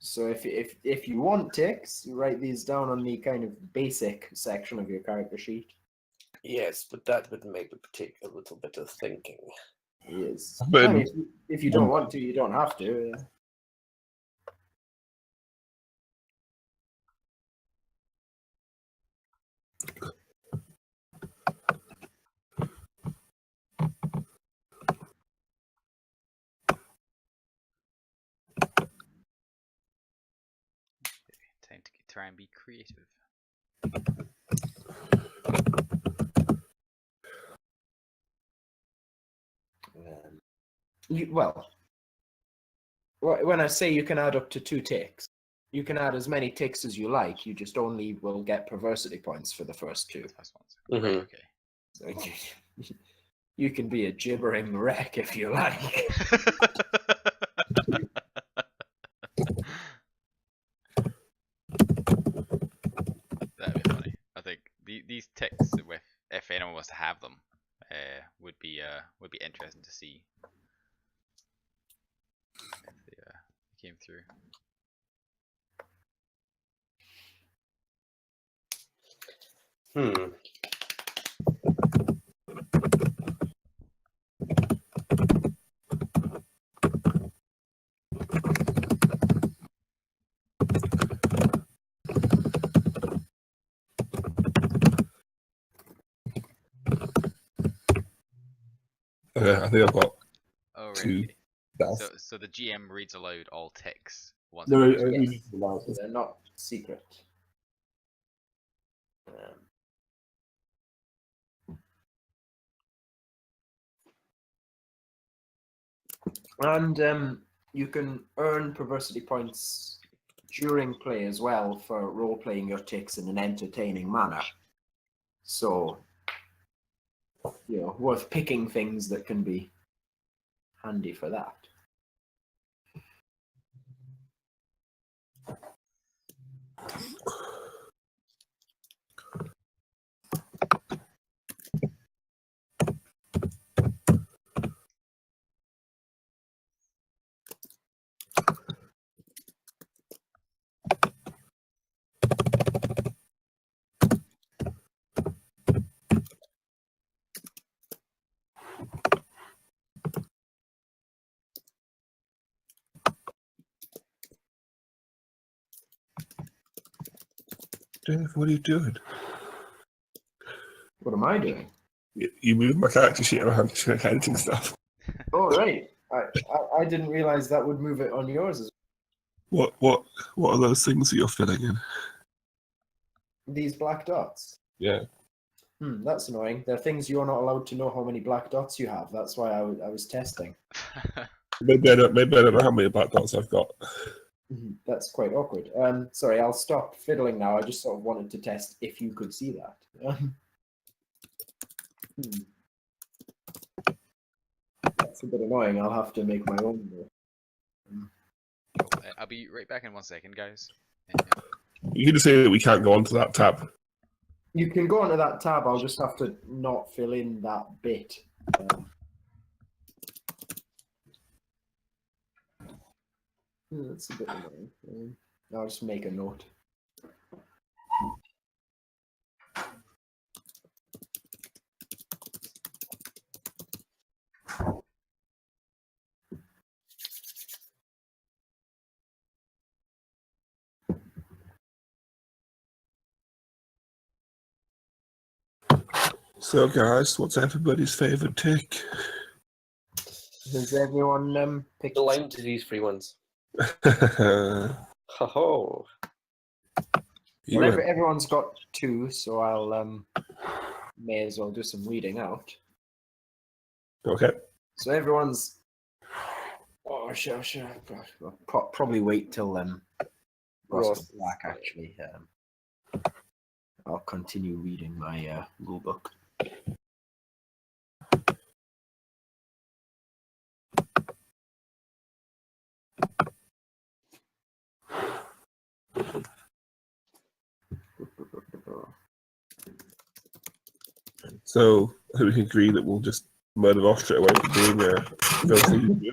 So if you want ticks, you write these down on the kind of basic section of your character sheet. Yes, but that would maybe take a little bit of thinking. Yes. But I mean, if you don't want to, you don't have to. Time to try and be creative. Well, when I say you can add up to 2 ticks, you can add as many ticks as you like. You just only will get perversity points for the first 2. The first ones. Right, okay. So you can be a gibbering wreck if you like. That'd be funny. I think these ticks, with if anyone was to have them, would be interesting to see if they came through. Okay, I think I've got Oh, right. 2 Okay. deaths. So the GM reads aloud all ticks once. No, the players Yes. So they're not secret. And you can earn perversity points during play as well for role-playing your ticks in an entertaining manner. So, worth picking things that can be handy for that. Dave, what are you doing? What am I doing? You moved my character sheet around to editing stuff. Oh, right. I didn't realize that would move it on yours as What are those things that you're filling in? these black dots. Yeah. That's annoying. There are things you're not allowed to know how many black dots you have. That's why I was testing. Maybe I don't know how many black dots I've got. That's quite awkward. Sorry, I'll stop fiddling now. I just sort of wanted to test if you could see that. That's a bit annoying. I'll have to make my own. I'll be right back in 1 second, guys. You can just say that we can't go onto that tab. You can go onto that tab. I'll just have to not fill in that bit. That's a bit annoying. I'll just make a note. So, guys, what's everybody's favourite tick? Has everyone picked The Lyme disease-free ones. You Ho-ho. Well, went- everyone's got 2, so I'll may as well do some weeding out. Okay. So everyone's. Oh, sure. I'll probably wait till Ross Ross. goes back. Actually, I'll continue reading my rule book. So, I think we can agree that we'll just murder Ross straight away for being a filthy.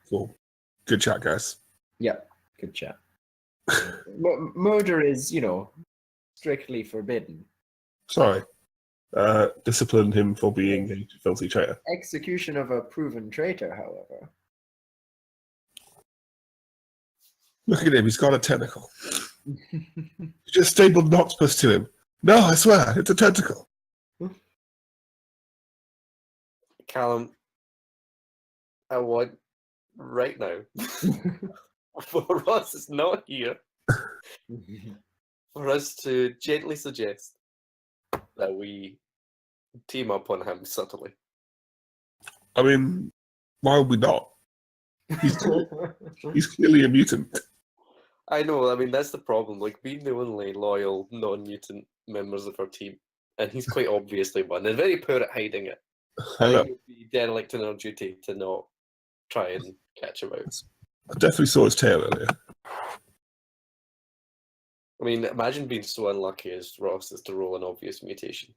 Cool. Good chat, guys. Yeah, good chat. Murder is, strictly forbidden. Sorry. Discipline him for being a filthy traitor. Execution of a proven traitor, however. Look at him, he's got a tentacle. You just stapled an octopus to him. No, I swear, it's a tentacle. Callum, I want right now for Ross is not here for us to gently suggest that we team up on him subtly. I mean, why would we not? He's clearly a mutant. I know, I mean, that's the problem. Like, being the only loyal, non-mutant members of our team, and he's quite obviously one, and very poor at hiding it. I I know. think it would be derelict in our duty to not try and catch him out. I definitely saw his tail earlier. I mean, imagine being so unlucky as Ross as to roll an obvious mutation.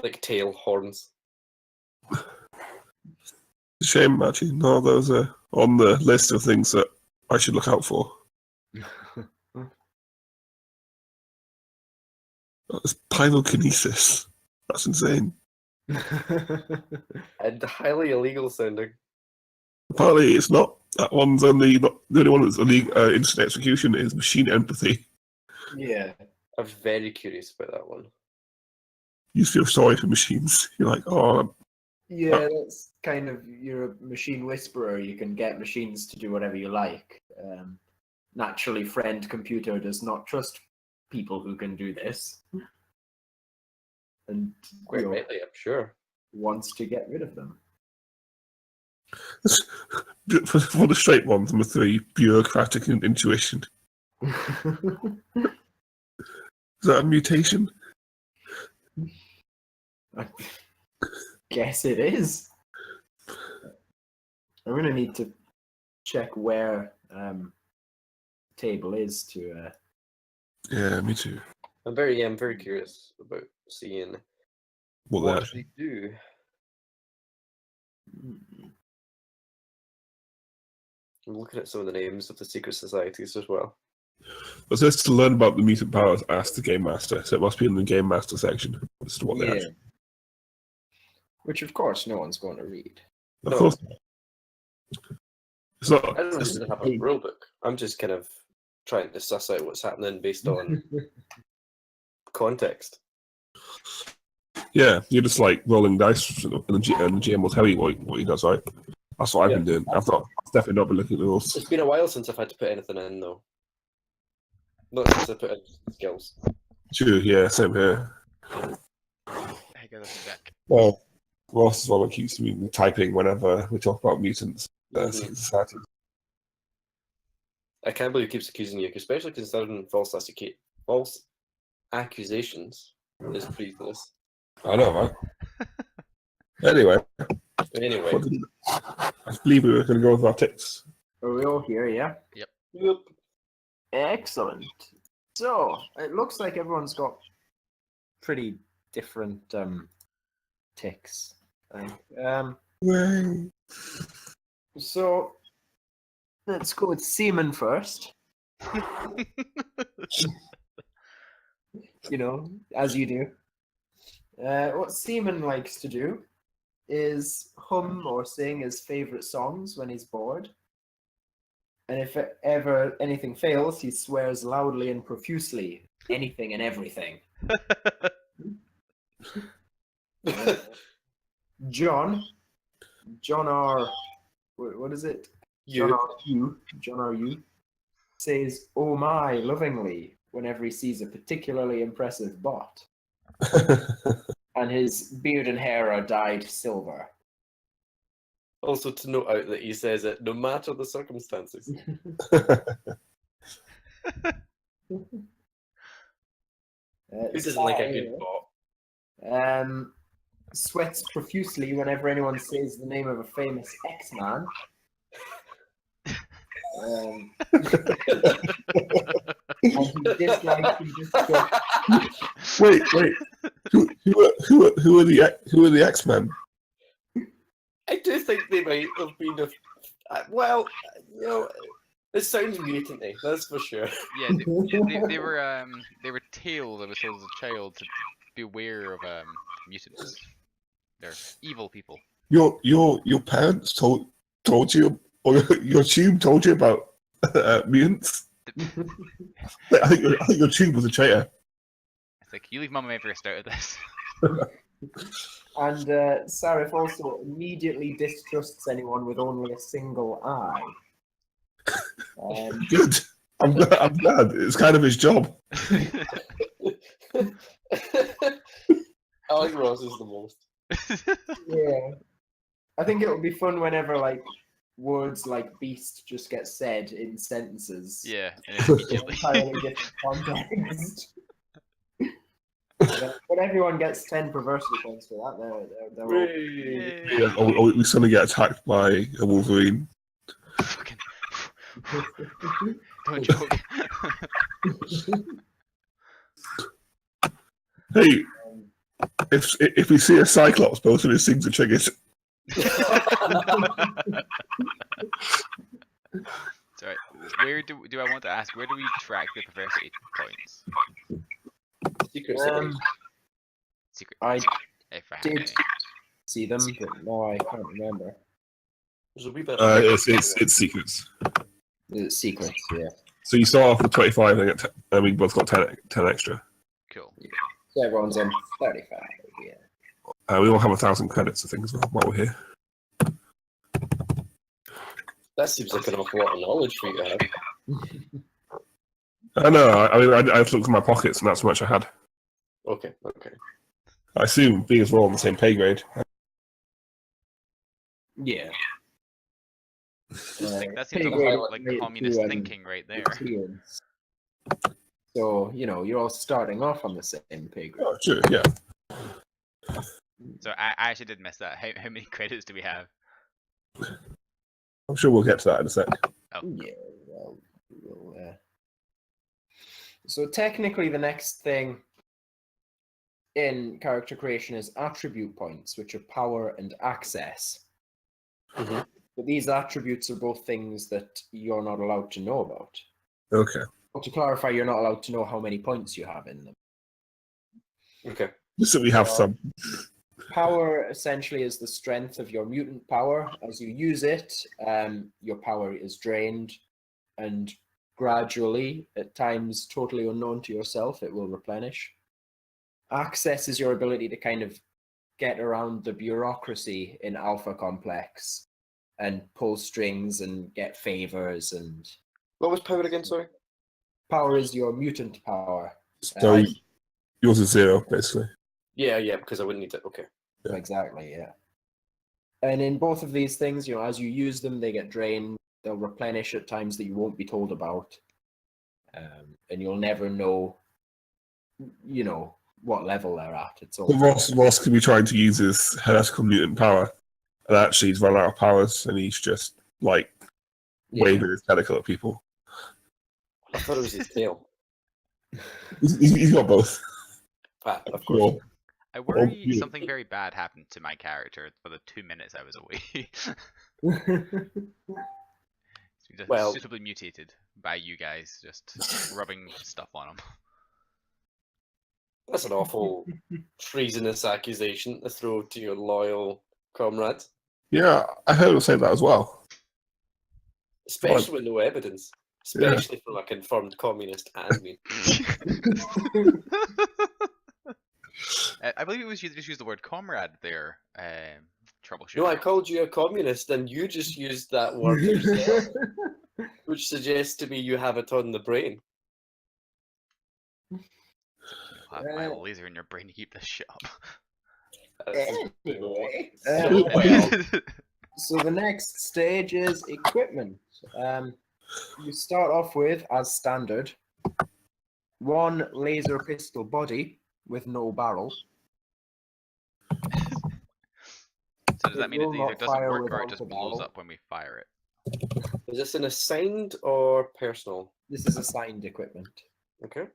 Like tail, horns. Shame, actually. No, those are on the list of things that I should look out for. It's pyrokinesis. That's insane. And highly illegal sounding. Apparently, it's not. That one's only not the only one that's illegal. Instant execution is machine empathy. Yeah. I'm very curious about that one. You feel sorry for machines. You're like, oh, Yeah, that's kind of, you're a machine whisperer. You can get machines to do whatever you like. Naturally, friend computer does not trust people who can do this. And Quite rightly, I'm sure. wants to get rid of them. for the straight ones, number 3, bureaucratic intuition. Is that a mutation? I guess it is. I'm gonna need to check where table is to. Yeah, me too. I'm very curious about seeing What what they they do. I'm looking at some of the names of the secret societies as well. But says to learn about the mutant powers, ask the game master. So it must be in the game master section as to what they actually. Which, of course, no one's going to read. Of No. course. It's not. I don't know if they have a rule book. I'm just kind of trying to suss out what's happening based on context. Yeah, you're just like rolling dice, and the GM will tell you what he does, right? That's what I've been doing. I've definitely not been looking at the rules. It's been a while since I've had to put anything in, though. Not since I put in skills. True, yeah, same here. Hey guys, I'm back. Well, Ross is one that keeps me typing whenever we talk about mutants. Secret society. I can't believe he keeps accusing you, especially considering false accusations is treasonous. I know, right? Anyway, Anyway, I believe we were going to go with our ticks. Are we all here? Yeah. yep. Excellent. So it looks like everyone's got pretty different ticks. Way. So let's go with semen first. You know, as you do. What Seaman likes to do is hum or sing his favorite songs when he's bored. And if ever anything fails, he swears loudly and profusely. Anything and everything. John R. What is it? John R. U. Says, "Oh my," lovingly whenever he sees a particularly impressive bot. And his beard and hair are dyed silver. Also to note out that he says it no matter the circumstances. Who doesn't like a good bot? Sweats profusely whenever anyone says the name of a famous X-Man. And he dislikes Wait. Who are the X-Men? I do think they might have been well, you know, It sounds mutant-y, that's for sure. Yeah, they were told, I was told as a child, to beware of mutants. They're evil people. Your parents told you, or your tube told you about mutants. I think your tube was a traitor. It's like, you leave Mum and me first out of this. And Sarif also immediately distrusts anyone with only a single eye. Good. I'm glad. It's kind of his job. Albatross is the most. Yeah. I think it would be fun whenever like words like beast just get said in sentences. Yeah, and immediately. Entirely different context. But everyone gets 10 perversity points for that. They're all... Yay. Yeah, or we suddenly get attacked by a Wolverine. Fucking. Don't joke. Hey, if we see a Cyclops, both of his things are triggered. Sorry, where do I want to ask? Where do we track the perversity points? Secret settings. Secret. I If I have did any. see them, but no, I can't remember. There's a wee bit. It's secrets. The secrets, yeah. So you start off with 25 and we both got 10 extra. Cool. So everyone's on 35, yeah. We all have 1,000 credits, I think, as well, while we're here. That seems like an awful lot of knowledge for you to have. I know. I looked in my pockets, and that's how much I had. Okay. I assume, being as we're all on the same pay grade. Yeah. That seems like communist thinking right there. So, you're all starting off on the same pay grade. Oh, sure, yeah. So I actually did miss that. How many credits do we have? I'm sure we'll get to that in a sec. Oh. Yeah, so technically the next thing in character creation is attribute points, which are power and access. Mm-hmm. But these attributes are both things that you're not allowed to know about. Okay. But to clarify, you're not allowed to know how many points you have in them. Okay. Just so we have some. Power essentially is the strength of your mutant power. As you use it, your power is drained, and gradually, at times totally unknown to yourself, it will replenish. Access is your ability to kind of get around the bureaucracy in Alpha Complex and pull strings and get favors. And What was power again? Sorry. power is your mutant power. So yours is 0, basically. Yeah, because I wouldn't need it. Okay. Yeah. Exactly, yeah. And in both of these things, as you use them, they get drained. They'll replenish at times that you won't be told about. And you'll never know, what level they're at. It's all... Ross could be trying to use his heretical mutant power, and actually he's run out of powers, and he's just, waving his tentacle at people. I thought it was his tail. He's got both. Of course. Cool. I worry something very bad happened to my character for the 2 minutes I was away. Just Well- suitably mutated by you guys, just rubbing stuff on him. That's an awful treasonous accusation to throw to your loyal comrade, Yeah, I heard him say that as well. especially with no evidence, especially from a confirmed communist admin. I believe it was you that just used the word comrade there, troubleshooter. No, I called you a communist, and you just used that word yourself, which suggests to me you have it on the brain. I'll have my laser in your brain to keep this shit up. Anyway, Well, so the next stage is equipment. You start off with, as standard, 1 laser pistol body with no barrel. So does that mean it will either not doesn't fire work or it without just a blows barrel. up when we fire it? is this an assigned or personal? This is assigned equipment. Okay.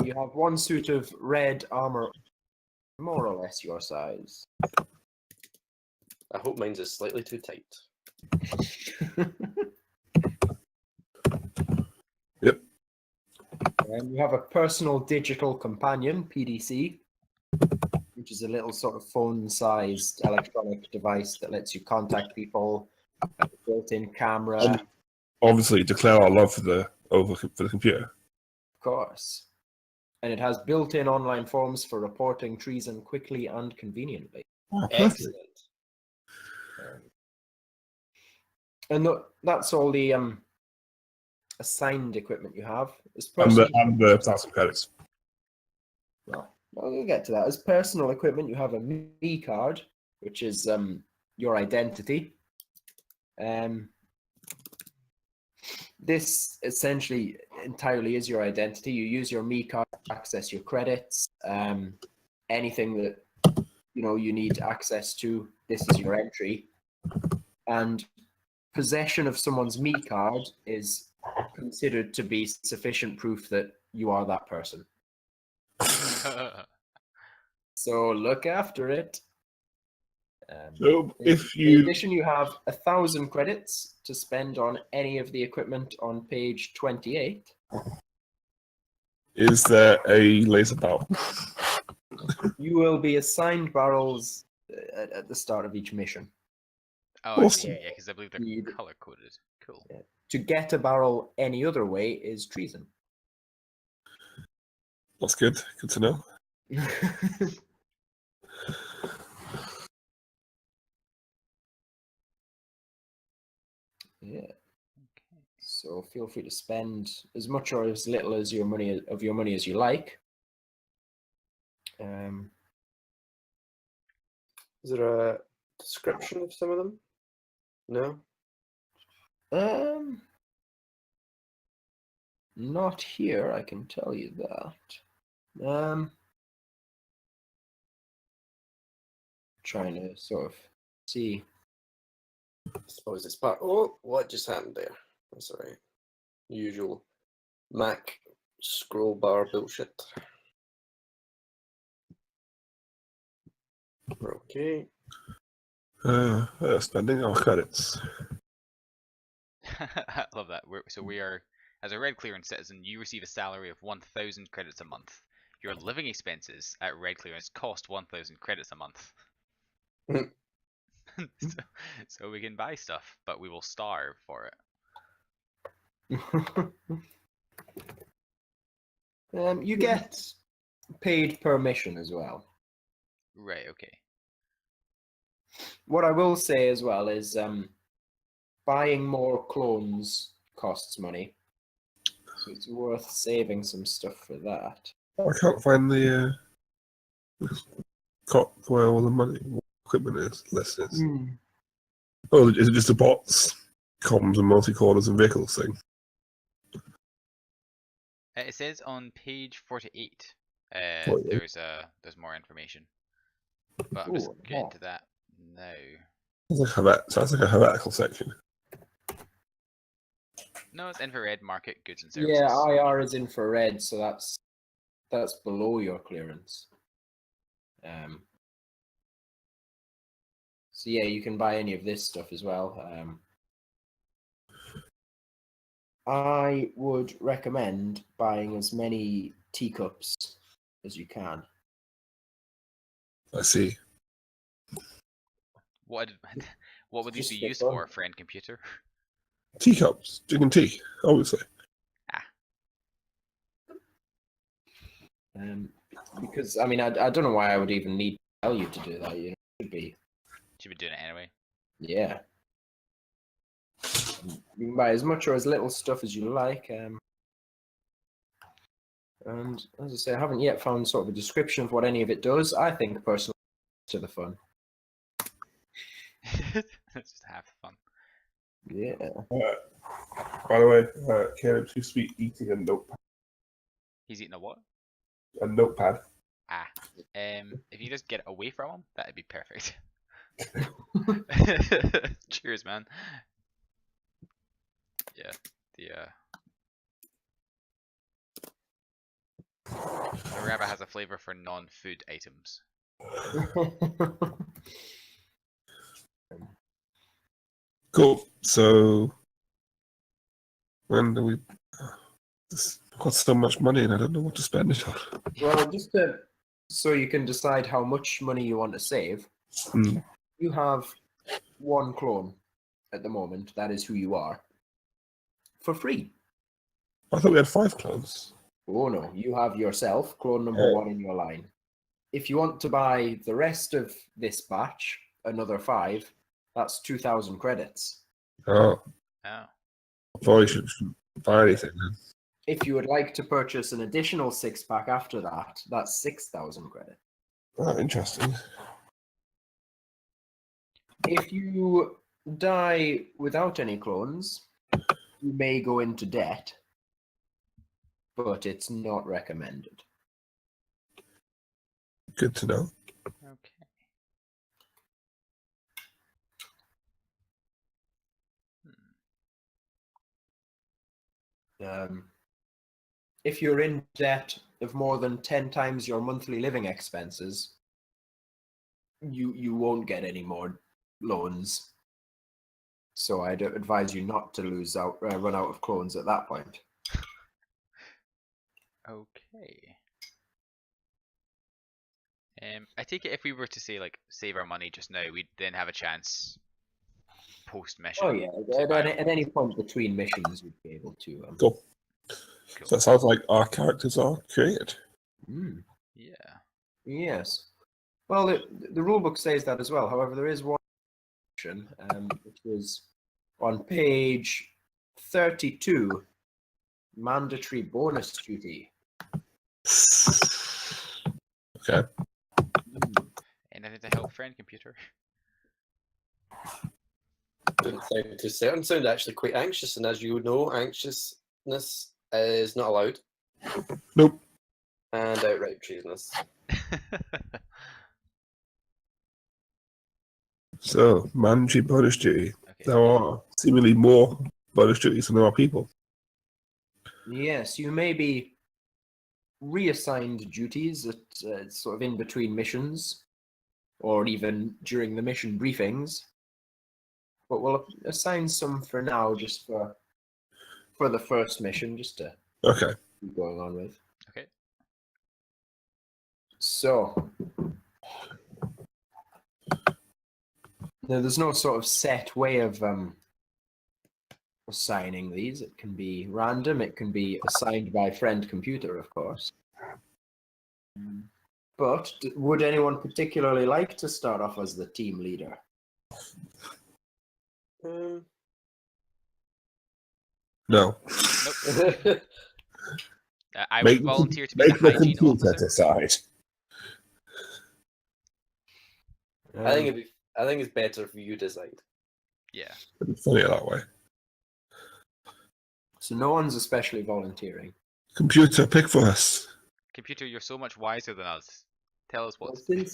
You have 1 suit of red armor, more or less your size. I hope mine's is slightly too tight. Yep. And you have a personal digital companion, PDC, which is a little sort of phone-sized electronic device that lets you contact people, have a built-in camera, And obviously, declare our love for the computer. of course. And it has built-in online forms for reporting treason quickly and conveniently. Oh, perfect. Excellent. And that's all the assigned equipment you have. As And personal, the 1,000 credits. well, we'll get to that. As personal equipment, you have a me card, which is your identity. This essentially entirely is your identity. You use your me card to access your credits. Anything that you need access to, this is your entry. And possession of someone's me card is considered to be sufficient proof that you are that person. So look after it. So if In you addition, you have 1,000 credits to spend on any of the equipment on page 28. is there a laser barrel? You will be assigned barrels at the start of each mission. Oh, I Awesome. see. Yeah, because I believe they're Need- color coded. Cool. To get a barrel any other way is treason. That's good. Good to know. Yeah. So feel free to spend as much or as little as your money as you like. Is there a description of some of them? No. Not here, I can tell you that. Trying to sort of see. I suppose it's part. Oh, what just happened there? That's all right. Usual Mac scroll bar bullshit. Okay. Spending our credits. I love that. We are, as a red clearance citizen, you receive a salary of 1,000 credits a month. Your living expenses at red clearance cost 1,000 credits a month. so we can buy stuff, but we will starve for it. You get paid per mission as well. Right, okay. What I will say as well is buying more clones costs money. So it's worth saving some stuff for that. I can't find the cop where all the money equipment is listed. Oh, is it just the bots, comms and multi-corders and vehicles thing? It says on page 48, 48. there's more information. But I'm just getting to that now. Sounds like a heretical section. No, it's infrared market goods and services. Yeah, IR is infrared, so that's below your clearance. So yeah, you can buy any of this stuff as well. I would recommend buying as many teacups as you can. I see. What would these Just be for used fun. for, friend computer? Teacups, drinking tea, obviously. Because I mean, I don't know why I would even need to tell you to do that. You know, it should be. Should be doing it anyway. Yeah. You can buy as much or as little stuff as you like. And as I say, I haven't yet found sort of a description of what any of it does. I think personally, to the fun. That's just half the fun. Yeah. By the way, Caleb too sweet eating a notepad. He's eating a what? A notepad. If you just get away from him, that'd be perfect. Cheers, man. Yeah, the rabbit has a flavor for non-food items. Cool. So when do we? I've got so much money and I don't know what to spend it on. Well, so you can decide how much money you want to save. Hmm. You have one clone at the moment. That is who you are. For free. I thought we had 5 clones. Oh no, you have yourself, clone number Oh. 1 in your line. If you want to buy the rest of this batch, another 5, that's 2,000 credits. Oh, Oh. I probably shouldn't buy anything then. If you would like to purchase an additional 6-pack after that, that's 6,000 credits. Oh, interesting. If you die without any clones, you may go into debt, but it's not recommended. Good to know. Okay. If you're in debt of more than 10 times your monthly living expenses, you won't get any more loans. So I'd advise you not to run out of clones at that point. Okay. I take it if we were to say like save our money just now, we'd then have a chance post mission. Oh yeah, at any point between missions, you'd be able to. Cool. Cool. So that sounds like our characters are created. Yeah. Yes. Well, the rulebook says that as well. However, there is one option, which is on page 32, mandatory bonus duty. Okay. Anything to help friend computer? Didn't sound too certain. Sound actually quite anxious, and as you know, anxiousness is not allowed. Nope. And outright treasonous. So, mandatory bonus duty. Okay. There are seemingly more bonus duties than there are people. Yes, you may be reassigned duties at sort of in between missions, or even during the mission briefings. But we'll assign some for now, just for the first mission, just to Okay. keep going on with. Okay. So now, there's no sort of set way of assigning these. It can be random. It can be assigned by friend computer, of course. But would anyone particularly like to start off as the team leader? No. Nope. I would volunteer to be the make the hygiene computer officer. decide. I think it's better if you decide. Yeah. It's funnier that way. So no one's especially volunteering. Computer, pick for us. Computer, you're so much wiser than us. Tell us what Well, to do.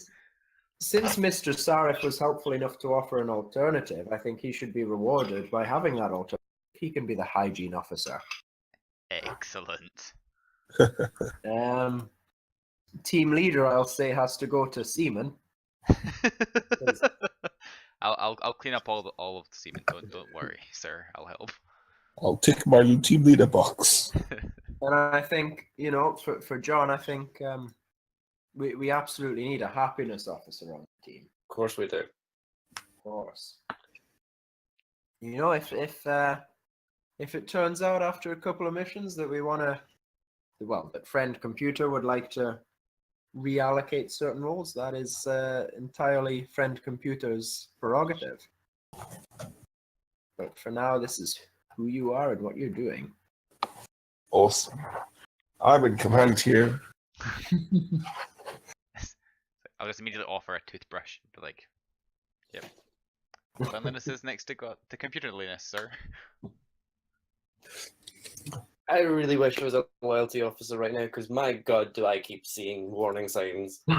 since Mr. Sarif was helpful enough to offer an alternative, I think he should be rewarded by having that alternative. He can be the hygiene officer. Excellent. Team leader, I'll say, has to go to Seaman. I'll clean up all of the semen. Don't worry, sir. I'll help. I'll tick my team leader box. And I think, for John, I think we absolutely need a happiness officer on the team. Of course we do. Of course. If it turns out after a couple of missions that we want to, that friend computer would like to reallocate certain roles, that is entirely friend computer's prerogative. But for now, this is who you are and what you're doing. Awesome. I'm in command here. I'll just immediately offer a toothbrush. Be like, yep. Cleanliness is next to computerliness, sir. I really wish I was a loyalty officer right now, because my god, do I keep seeing warning signs. So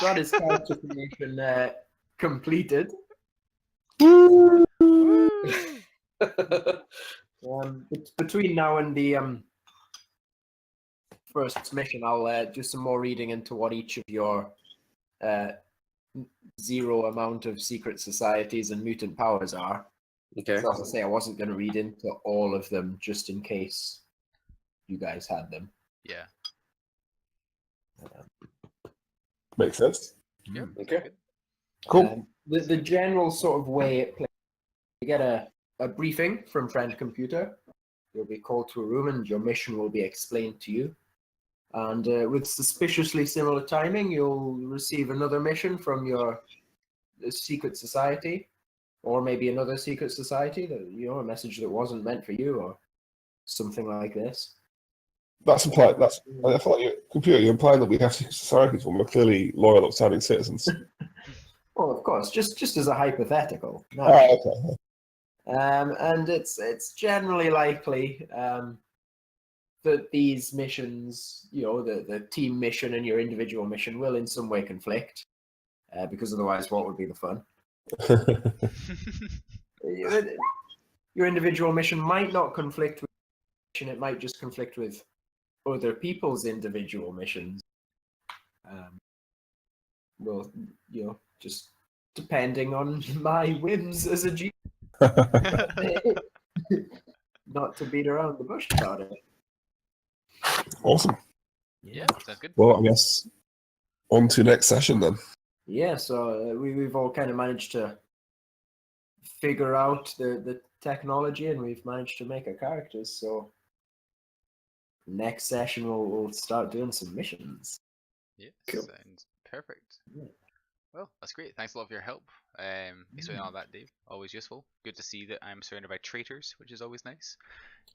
that is character creation completed. Between now and the first mission, I'll do some more reading into what each of your zero amount of secret societies and mutant powers are. Okay. So as I say, I wasn't going to read into all of them just in case you guys had them. Yeah. Makes sense. Yep. Okay. Good. Cool. The general sort of way it plays, you get a briefing from friend computer. You'll be called to a room and your mission will be explained to you. And with suspiciously similar timing, you'll receive another mission from your secret society, or maybe another secret society that, you know, a message that wasn't meant for you, or something like this. That's implied. I feel like you're implying that we have secret societies when we're clearly loyal, upstanding citizens. Well, of course, just as a hypothetical. No. Alright, okay. And it's generally likely that these missions, you know, the team mission and your individual mission will in some way conflict, because otherwise, what would be the fun? Your individual mission might not conflict with mission; it might just conflict with other people's individual missions. Well, you know, just depending on my whims as a G. Not to beat around the bush about it. Awesome. Yeah, sounds good. Well, I guess on to next session then. Yeah, so we've all kind of managed to figure out the technology, and we've managed to make our characters. So next session we'll start doing some missions. Yeah, Cool. sounds perfect. Yeah. Well, that's great. Thanks a lot for your help. Explaining all that, Dave. Always useful. Good to see that I'm surrounded by traitors, which is always nice.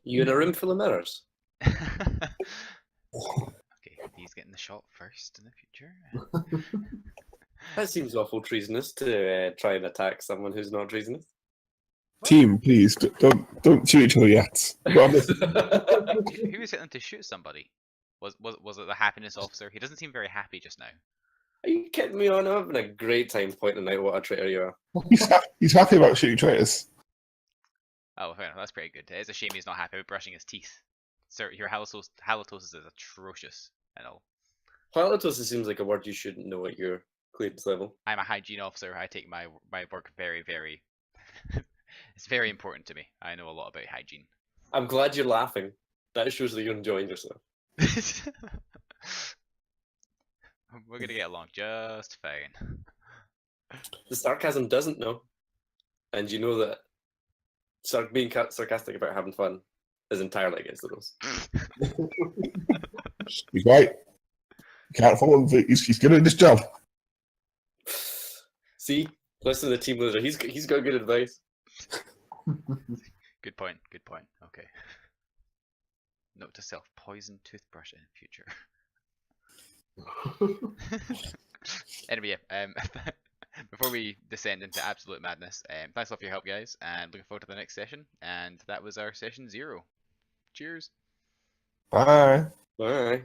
You in a room full of mirrors? Okay, he's getting the shot first in the future. That seems awful treasonous to try and attack someone who's not treasonous. Team, please don't shoot each other yet. Well, Who was hitting to shoot somebody? Was it the happiness officer? He doesn't seem very happy just now. Are you kidding me on? I'm having a great time pointing out what a traitor you are. he's happy about shooting traitors. Oh, fair enough. That's pretty good. It's a shame he's not happy about brushing his teeth. Sir, your halitosis is atrocious and all. Halitosis seems like a word you shouldn't know at your clearance level. I'm a hygiene officer. I take my work very, very... It's very important to me. I know a lot about hygiene. I'm glad you're laughing. That shows that you're enjoying yourself. We're gonna get along just fine. The sarcasm doesn't know. And you know that being sarcastic about having fun is entirely against the rules. He's right. Can't follow him. He's good at this job. See? Listen to the team leader. He's got good advice. Good point. Good point. Okay. Note to self: poison toothbrush in future. Anyway, yeah, before we descend into absolute madness, thanks a lot for your help, guys, and looking forward to the next session. And that was our session 0. Cheers. Bye. Bye.